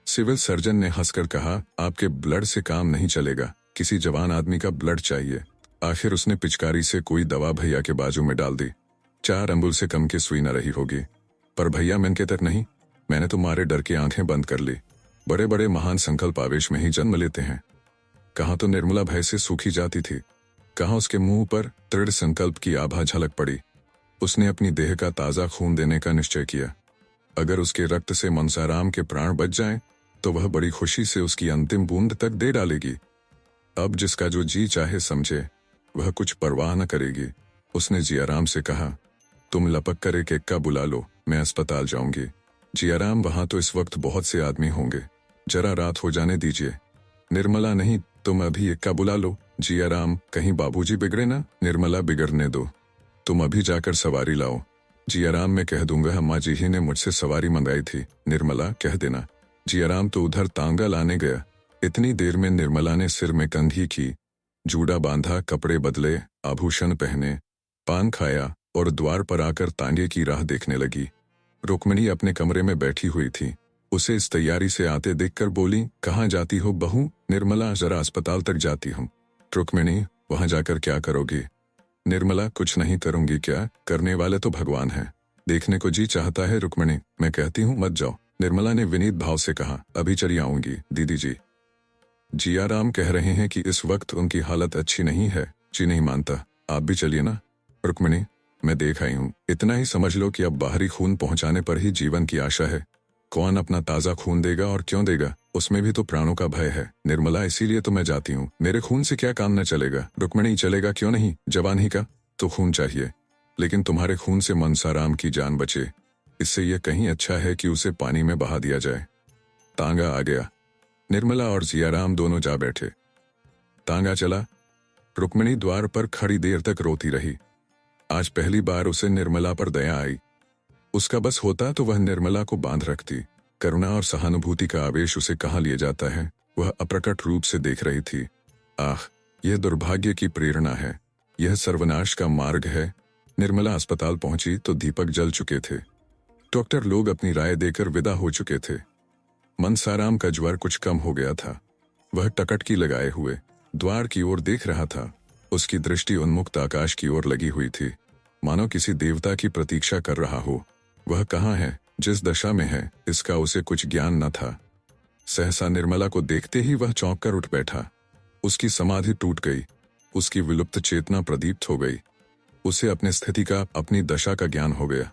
सिविल सर्जन ने हंसकर कहा, आपके ब्लड से काम नहीं चलेगा, किसी जवान आदमी का ब्लड चाहिए। आखिर उसने पिचकारी से कोई दवा भैया के बाजू में डाल दी। 4 अंगुल से कम की सुई न रही होगी। पर भैया मैंने तक नहीं, मैंने तो मारे डर के आंखें बंद कर ली। बड़े बड़े महान संकल्प आवेश में ही जन्म लेते हैं। कहाँ तो निर्मला भय से सूखी जाती थी, कहाँ उसके मुंह पर दृढ़ संकल्प की आभा झलक पड़ी। उसने अपनी देह का ताज़ा खून देने का निश्चय किया। अगर उसके रक्त से मनसाराम के प्राण बच जाएं, तो वह बड़ी खुशी से उसकी अंतिम बूंद तक दे डालेगी। अब जिसका जो जी चाहे समझे, वह कुछ परवाह न करेगी। उसने जियाराम से कहा, तुम लपक कर एक एक्का बुला लो, मैं अस्पताल जाऊंगी। जियाराम, वहां तो इस वक्त बहुत से आदमी होंगे, जरा रात हो जाने दीजिए। निर्मला, नहीं, तुम अभी एक्का बुला लो। जियाराम, कहीं बाबूजी बिगड़े ना? निर्मला, बिगड़ने दो, तुम अभी जाकर सवारी लाओ। जियाराम, मैं कह दूंगा, अम्मा जी ही ने मुझसे सवारी मंगाई थी। निर्मला, कह देना। जियाराम तो उधर तांगा लाने गया। इतनी देर में निर्मला ने सिर में कंघी की, जूड़ा बांधा, कपड़े बदले, आभूषण पहने, पान खाया और द्वार पर आकर तांगे की राह देखने लगी। रुक्मिणी अपने कमरे में बैठी हुई थी। उसे इस तैयारी से आते देखकर बोली, कहाँ जाती हो बहू? निर्मला, जरा अस्पताल तक जाती हूँ। रुक्मिणी, वहां जाकर क्या करोगी? निर्मला, कुछ नहीं करूंगी। क्या करने वाले तो भगवान हैं, देखने को जी चाहता है। रुक्मिणी, मैं कहती हूँ मत जाओ। निर्मला ने विनीत भाव से कहा, अभी चली आऊंगी दीदी जी। जियाराम कह रहे हैं कि इस वक्त उनकी हालत अच्छी नहीं है। जी नहीं मानता, आप भी चलिए ना। रुक्मिणी, मैं देख आई हूँ, इतना ही समझ लो कि अब बाहरी खून पहुंचाने पर ही जीवन की आशा है। कौन अपना ताज़ा खून देगा और क्यों देगा? उसमें भी तो प्राणों का भय है। निर्मला, इसीलिए तो मैं जाती हूँ। मेरे खून से क्या काम न चलेगा? रुक्मिणी, चलेगा क्यों नहीं, जवान ही का तो खून चाहिए, लेकिन तुम्हारे खून से मनसाराम की जान बचे, इससे यह कहीं अच्छा है कि उसे पानी में बहा दिया जाए। तांगा आ गया। निर्मला और जियाराम दोनों जा बैठे। तांगा चला। रुक्मिणी द्वार पर खड़ी देर तक रोती रही। आज पहली बार उसे निर्मला पर दया आई। उसका बस होता तो वह निर्मला को बांध रखती। करुणा और सहानुभूति का आवेश उसे कहाँ लिए जाता है, वह अप्रकट रूप से देख रही थी। आह, यह दुर्भाग्य की प्रेरणा है, यह सर्वनाश का मार्ग है। निर्मला अस्पताल पहुंची तो दीपक जल चुके थे। डॉक्टर लोग अपनी राय देकर विदा हो चुके थे। मनसाराम का ज्वर कुछ कम हो गया था। वह टकटकी लगाए हुए द्वार की ओर देख रहा था। उसकी दृष्टि उन्मुक्त आकाश की ओर लगी हुई थी, मानो किसी देवता की प्रतीक्षा कर रहा हो। वह कहाँ है, जिस दशा में है, इसका उसे कुछ ज्ञान न था। सहसा निर्मला को देखते ही वह चौंक कर उठ बैठा। उसकी समाधि टूट गई, उसकी विलुप्त चेतना प्रदीप्त हो गई। उसे अपनी स्थिति का, अपनी दशा का ज्ञान हो गया,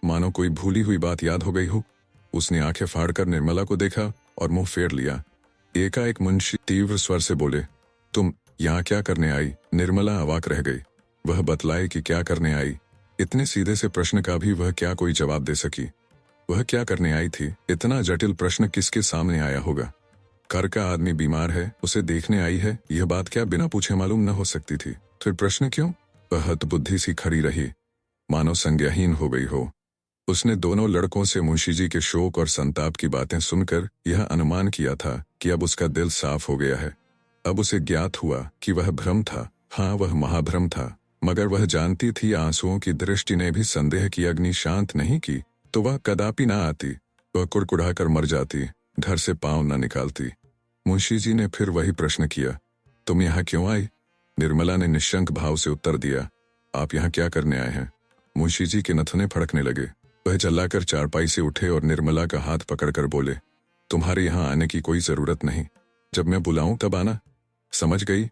मानो कोई भूली हुई बात याद हो गई हो। उसने आंखें फाड़कर निर्मला को देखा और मुंह फेर लिया। एकाएक मुंशी तीव्र स्वर से बोले, तुम यहाँ क्या करने आई? निर्मला अवाक रह गई। वह बतलाए कि क्या करने आई। इतने सीधे से प्रश्न का भी वह क्या कोई जवाब दे सकी? वह क्या करने आई थी? इतना जटिल प्रश्न किसके सामने आया होगा? घर का आदमी बीमार है, उसे देखने आई है, यह बात क्या बिना पूछे मालूम न हो सकती थी? फिर प्रश्न क्यों? वह हतबुद्धि सी खड़ी रही, मानो संज्ञाहीन हो गई हो। उसने दोनों लड़कों से मुंशी जी के शोक और संताप की बातें सुनकर यह अनुमान किया था कि अब उसका दिल साफ हो गया है। अब उसे ज्ञात हुआ कि वह भ्रम था। हाँ, वह महाभ्रम था, मगर वह जानती थी आंसुओं की दृष्टि ने भी संदेह की अग्नि शांत नहीं की तो वह कदापि ना आती। वह कुड़कुड़ा कर मर जाती, घर से पांव न निकालती। मुंशी जी ने फिर वही प्रश्न किया, तुम यहाँ क्यों आई? निर्मला ने निशंक भाव से उत्तर दिया, आप यहाँ क्या करने आए हैं? मुंशी जी के नथुने फड़कने लगे। वह चिल्लाकर चारपाई से उठे और निर्मला का हाथ पकड़कर बोले, तुम्हारे यहाँ आने की कोई जरूरत नहीं, जब मैं बुलाऊं तब आना, समझ गई?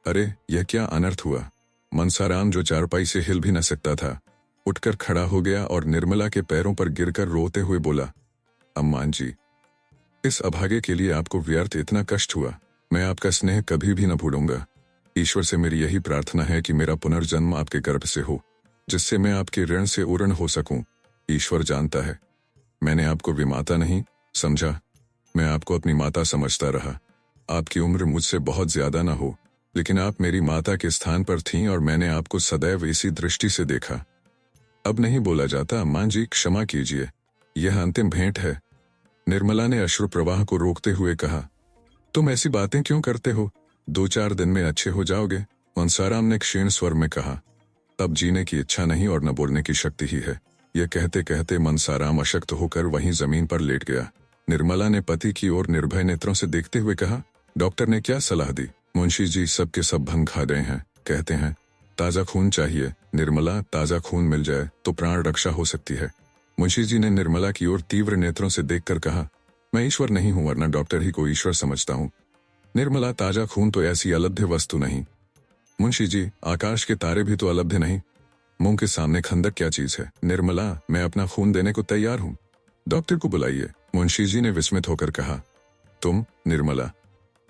अरे, यह क्या अनर्थ हुआ? मनसाराम, जो चारपाई से हिल भी न सकता था, उठकर खड़ा हो गया और निर्मला के पैरों पर गिरकर रोते हुए बोला, अम्मान जी, इस अभागे के लिए आपको व्यर्थ इतना कष्ट हुआ। मैं आपका स्नेह कभी भी न भूलूंगा। ईश्वर से मेरी यही प्रार्थना है कि मेरा पुनर्जन्म आपके गर्भ से हो, जिससे मैं आपके ऋण से उऋण हो सकूं। ईश्वर जानता है मैंने आपको विमाता नहीं समझा, मैं आपको अपनी माता समझता रहा। आपकी उम्र मुझसे बहुत ज्यादा ना हो, लेकिन आप मेरी माता के स्थान पर थीं और मैंने आपको सदैव इसी दृष्टि से देखा। अब नहीं बोला जाता, अम्मा जी क्षमा कीजिए, यह अंतिम भेंट है। निर्मला ने अश्रु प्रवाह को रोकते हुए कहा। तुम ऐसी बातें क्यों करते हो? 2-4 दिन में अच्छे हो जाओगे, मनसाराम ने क्षीण स्वर में कहा। अब जीने की इच्छा नहीं और न बोलने की शक्ति ही है। यह कहते कहते मनसाराम अशक्त होकर वहीं जमीन पर लेट गया। निर्मला ने पति की ओर निर्भय नेत्रों से देखते हुए कहा, डॉक्टर ने क्या सलाह दी? मुंशी जी सब के सब भंग खा गए हैं, कहते हैं ताजा खून चाहिए। निर्मला, ताजा खून मिल जाए तो प्राण रक्षा हो सकती है। मुंशी जी ने निर्मला की ओर तीव्र नेत्रों से देखकर कहा, मैं ईश्वर नहीं हूं, वरना डॉक्टर ही को ईश्वर समझता हूं। निर्मला, ताजा खून तो ऐसी अलभ्य वस्तु नहीं। मुंशी जी, आकाश के तारे भी तो अलभ्य नहीं। मुंह के सामने खंदक क्या चीज है? निर्मला, मैं अपना खून देने को तैयार हूं, डॉक्टर को बुलाइए, मुंशी जी ने विस्मित होकर कहा। तुम? निर्मला,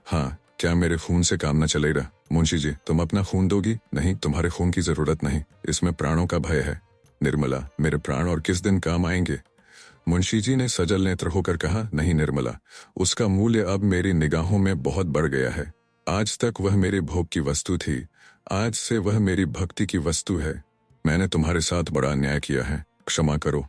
हाँ, क्या मेरे खून से काम न चलेगा? मुंशी जी, तुम अपना खून दोगी? नहीं, तुम्हारे खून की जरूरत नहीं, इसमें प्राणों का भय है। निर्मला, मेरे प्राण और किस दिन काम आएंगे? मुंशी जी ने सजल नेत्र होकर कहा, नहीं निर्मला, उसका मूल्य अब मेरी निगाहों में बहुत बढ़ गया है। आज तक वह मेरे भोग की वस्तु थी, आज से वह मेरी भक्ति की वस्तु है। मैंने तुम्हारे साथ बड़ा अन्याय किया है, क्षमा करो।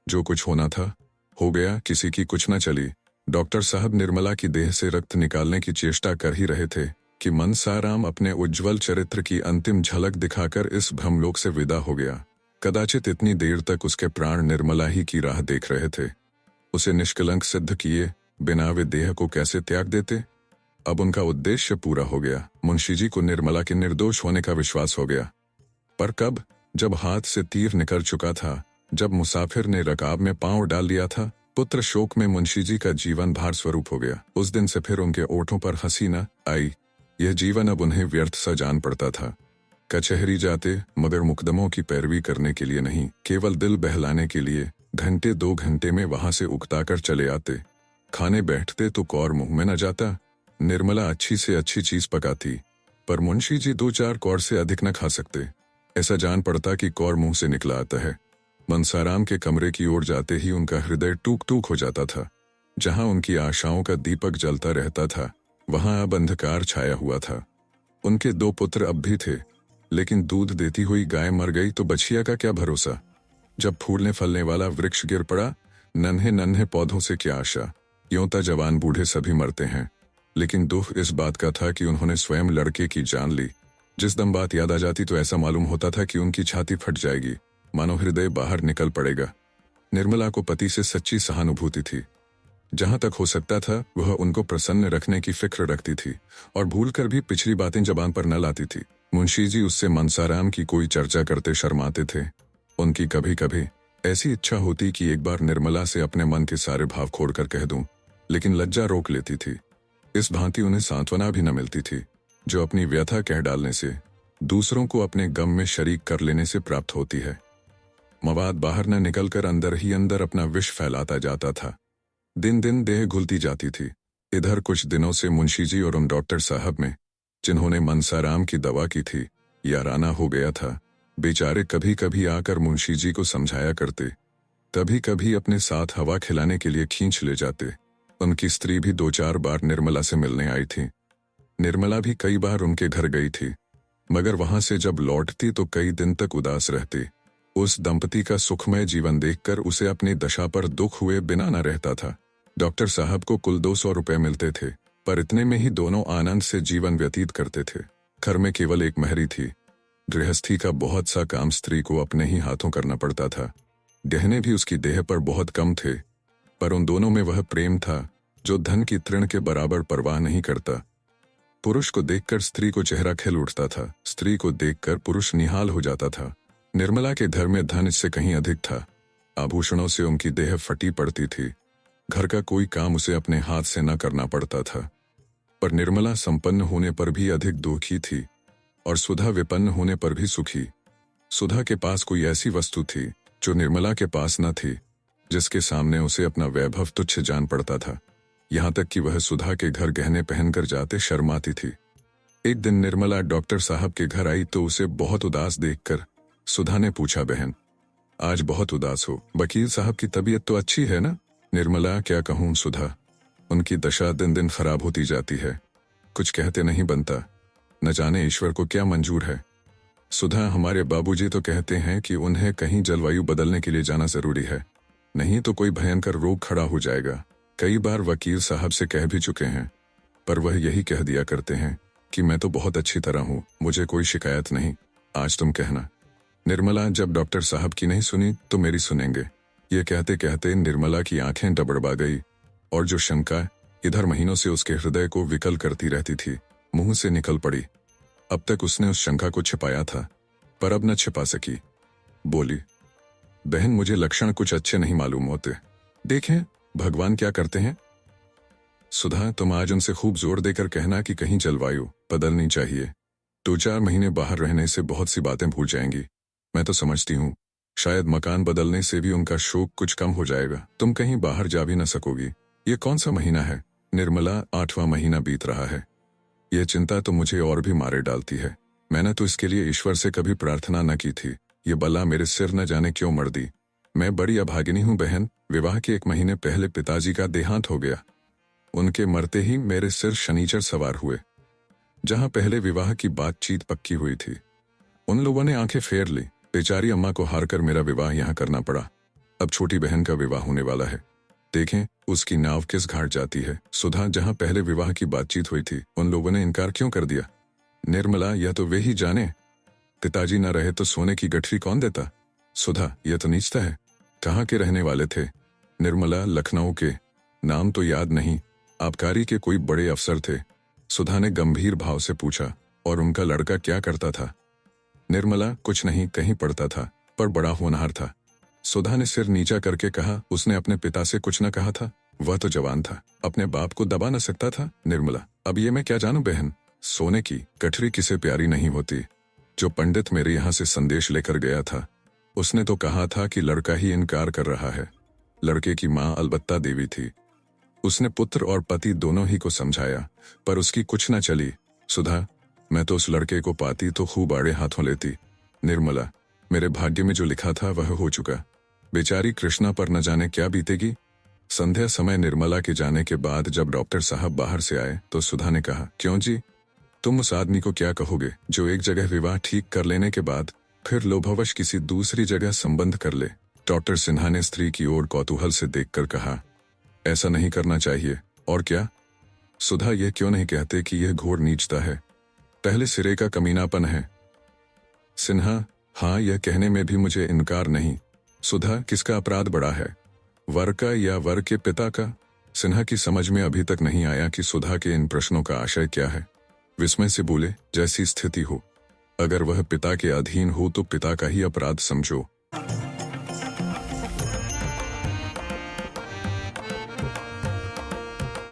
जो कुछ होना था हो गया, किसी की कुछ न चली। डॉक्टर साहब निर्मला की देह से रक्त निकालने की चेष्टा कर ही रहे थे कि मनसाराम अपने उज्ज्वल चरित्र की अंतिम झलक दिखाकर इस भ्रमलोक से विदा हो गया। कदाचित इतनी देर तक उसके प्राण निर्मला ही की राह देख रहे थे। उसे निष्कलंक सिद्ध किए बिना वे देह को कैसे त्याग देते? अब उनका उद्देश्य पूरा हो गया। मुंशी जी को निर्मला के निर्दोष होने का विश्वास हो गया। पर कब? जब हाथ से तीर निकल चुका था, जब मुसाफिर ने रकाब में पांव डाल दिया था। पुत्र शोक में मुंशी जी का जीवन भार स्वरूप हो गया। उस दिन से फिर उनके ओठों पर हंसी न आई। यह जीवन अब उन्हें व्यर्थ सा जान पड़ता था। कचहरी जाते मगर मुकदमों की पैरवी करने के लिए नहीं, केवल दिल बहलाने के लिए घंटे 2 घंटे में वहां से उकताकर चले आते। खाने बैठते तो कौर मुंह में न जाता। निर्मला अच्छी से अच्छी चीज पकाती, पर मुंशी जी 2-4 कौर से अधिक न खा सकते। ऐसा जान पड़ता कि कौर मुंह से निकला आता है। मनसाराम के कमरे की ओर जाते ही उनका हृदय टूक टूक हो जाता था। जहां उनकी आशाओं का दीपक जलता रहता था, वहां अब अंधकार छाया हुआ था। उनके 2 पुत्र अब भी थे, लेकिन दूध देती हुई गाय मर गई तो बछिया का क्या भरोसा? जब फूलने फलने वाला वृक्ष गिर पड़ा, नन्हे नन्हे पौधों से क्या आशा? यूं तो जवान बूढ़े सभी मरते हैं, लेकिन दुख इस बात का था कि उन्होंने स्वयं लड़के की जान ली। जिस दम बात याद आ जाती तो ऐसा मालूम होता था कि उनकी छाती फट जाएगी, मानो हृदय बाहर निकल पड़ेगा। निर्मला को पति से सच्ची सहानुभूति थी। जहां तक हो सकता था वह उनको प्रसन्न रखने की फिक्र रखती थी और भूलकर भी पिछली बातें जबान पर न लाती थी। मुंशी जी उससे मनसाराम की कोई चर्चा करते शर्माते थे। उनकी कभी कभी ऐसी इच्छा होती कि एक बार निर्मला से अपने मन के सारे भाव खोलकर कह दूं, लेकिन लज्जा रोक लेती थी। इस भांति उन्हें सांत्वना भी न मिलती थी, जो अपनी व्यथा कह डालने से, दूसरों को अपने गम में शरीक कर लेने से प्राप्त होती है। मवाद बाहर न निकलकर अंदर ही अंदर अपना विष फैलाता जाता था। दिन दिन देह घुलती जाती थी। इधर कुछ दिनों से मुंशी जी और उन डॉक्टर साहब में, जिन्होंने मनसाराम की दवा की थी, याराना हो गया था। बेचारे कभी कभी आकर मुंशी जी को समझाया करते, कभी कभी अपने साथ हवा खिलाने के लिए खींच ले जाते। उनकी स्त्री भी 2-4 बार निर्मला से मिलने आई थी। निर्मला भी कई बार उनके घर गई थी, मगर वहां से जब लौटती तो कई दिन तक उदास रहती। उस दंपति का सुखमय जीवन देखकर उसे अपनी दशा पर दुख हुए बिना न रहता था। डॉक्टर साहब को कुल 200 रुपए मिलते थे, पर इतने में ही दोनों आनंद से जीवन व्यतीत करते थे। घर में केवल एक महरी थी। गृहस्थी का बहुत सा काम स्त्री को अपने ही हाथों करना पड़ता था। गहने भी उसकी देह पर बहुत कम थे, पर उन दोनों में वह प्रेम था जो धन की तृण के बराबर परवाह नहीं करता। पुरुष को देखकर स्त्री को चेहरा खिल उठता था, स्त्री को देखकर पुरुष निहाल हो जाता था। निर्मला के घर में धन इससे कहीं अधिक था। आभूषणों से उनकी देह फटी पड़ती थी। घर का कोई काम उसे अपने हाथ से न करना पड़ता था। पर निर्मला संपन्न होने पर भी अधिक दुखी थी और सुधा विपन्न होने पर भी सुखी। सुधा के पास कोई ऐसी वस्तु थी जो निर्मला के पास न थी, जिसके सामने उसे अपना वैभव तुच्छ जान पड़ता था। यहाँ तक कि वह सुधा के घर गहने पहनकर जाते शर्माती थी। एक दिन निर्मला डॉक्टर साहब के घर आई तो उसे बहुत उदास देखकर सुधा ने पूछा, बहन आज बहुत उदास हो। वकील साहब की तबीयत तो अच्छी है ना? निर्मला, क्या कहूँ सुधा, उनकी दशा दिन दिन खराब होती जाती है। कुछ कहते नहीं बनता, न जाने ईश्वर को क्या मंजूर है। सुधा, हमारे बाबूजी तो कहते हैं कि उन्हें कहीं जलवायु बदलने के लिए जाना जरूरी है, नहीं तो कोई भयंकर रोग खड़ा हो जाएगा। कई बार वकील साहब से कह भी चुके हैं, पर वह यही कह दिया करते हैं कि मैं तो बहुत अच्छी तरह हूँ, मुझे कोई शिकायत नहीं। आज तुम कहना। निर्मला, जब डॉक्टर साहब की नहीं सुनी तो मेरी सुनेंगे। ये कहते कहते निर्मला की आंखें डबडबा गई और जो शंका इधर महीनों से उसके हृदय को विकल करती रहती थी, मुंह से निकल पड़ी। अब तक उसने उस शंका को छिपाया था, पर अब न छिपा सकी। बोली, बहन, मुझे लक्षण कुछ अच्छे नहीं मालूम होते। देखें भगवान क्या करते हैं। सुधा, तुम आज उनसे खूब जोर देकर कहना कि कहीं जलवायु बदलनी चाहिए। 2-4 महीने बाहर रहने से बहुत सी बातें भूल जाएंगी। मैं तो समझती हूँ शायद मकान बदलने से भी उनका शोक कुछ कम हो जाएगा। तुम कहीं बाहर जा भी न सकोगी। ये कौन सा महीना है निर्मला? 8वां महीना बीत रहा है। यह चिंता तो मुझे और भी मारे डालती है। मैंने तो इसके लिए ईश्वर से कभी प्रार्थना न की थी। ये बला मेरे सिर न जाने क्यों मर दी। मैं बड़ी अभागिनी हूँ बहन। विवाह के 1 महीने पहले पिताजी का देहांत हो गया। उनके मरते ही मेरे सिर शनीचर सवार हुए। जहां पहले विवाह की बातचीत पक्की हुई थी, उन लोगों ने आंखें फेर ली। बेचारी अम्मा को हारकर मेरा विवाह यहाँ करना पड़ा। अब छोटी बहन का विवाह होने वाला है। देखें उसकी नाव किस घाट जाती है। सुधा, जहां पहले विवाह की बातचीत हुई थी, उन लोगों ने इनकार क्यों कर दिया? निर्मला, यह तो वे ही जाने। पिताजी न रहे तो सोने की गठरी कौन देता? सुधा, यह तो नीचता है। कहाँ के रहने वाले थे? निर्मला, लखनऊ के। नाम तो याद नहीं। आबकारी के कोई बड़े अफसर थे। सुधा ने गंभीर भाव से पूछा। और उनका लड़का क्या करता था? निर्मला, कुछ नहीं, कहीं पढ़ता था, पर बड़ा होनहार था। सुधा ने सिर नीचा करके कहा, उसने अपने पिता से कुछ न कहा था? वह तो जवान था, अपने बाप को दबा न सकता था। निर्मला, अब ये मैं क्या जानूं बहन। सोने की गठरी किसे प्यारी नहीं होती। जो पंडित मेरे यहाँ से संदेश लेकर गया था, उसने तो कहा था कि लड़का ही इनकार कर रहा है। लड़के की माँ अलबत्ता देवी थी। उसने पुत्र और पति दोनों ही को समझाया, पर उसकी कुछ न चली। सुधा, मैं तो उस लड़के को पाती तो खूब आड़े हाथों लेती। निर्मला, मेरे भाग्य में जो लिखा था वह हो चुका। बेचारी कृष्णा पर न जाने क्या बीतेगी। संध्या समय निर्मला के जाने के बाद जब डॉक्टर साहब बाहर से आए तो सुधा ने कहा, क्यों जी, तुम उस आदमी को क्या कहोगे जो एक जगह विवाह ठीक कर लेने के बाद फिर लोभवश किसी दूसरी जगह संबंध कर ले? डॉक्टर सिन्हा ने स्त्री की ओर कौतूहल से देखकर कहा, ऐसा नहीं करना चाहिए। और क्या? सुधा, यह क्यों नहीं कहते कि यह घोर नीचता है, पहले सिरे का कमीनापन है? सिन्हा, हाँ, यह कहने में भी मुझे इनकार नहीं। सुधा, किसका अपराध बड़ा है, वर का या वर के पिता का? सिन्हा की समझ में अभी तक नहीं आया कि सुधा के इन प्रश्नों का आशय क्या है। विस्मय से बोले, जैसी स्थिति हो, अगर वह पिता के अधीन हो तो पिता का ही अपराध समझो।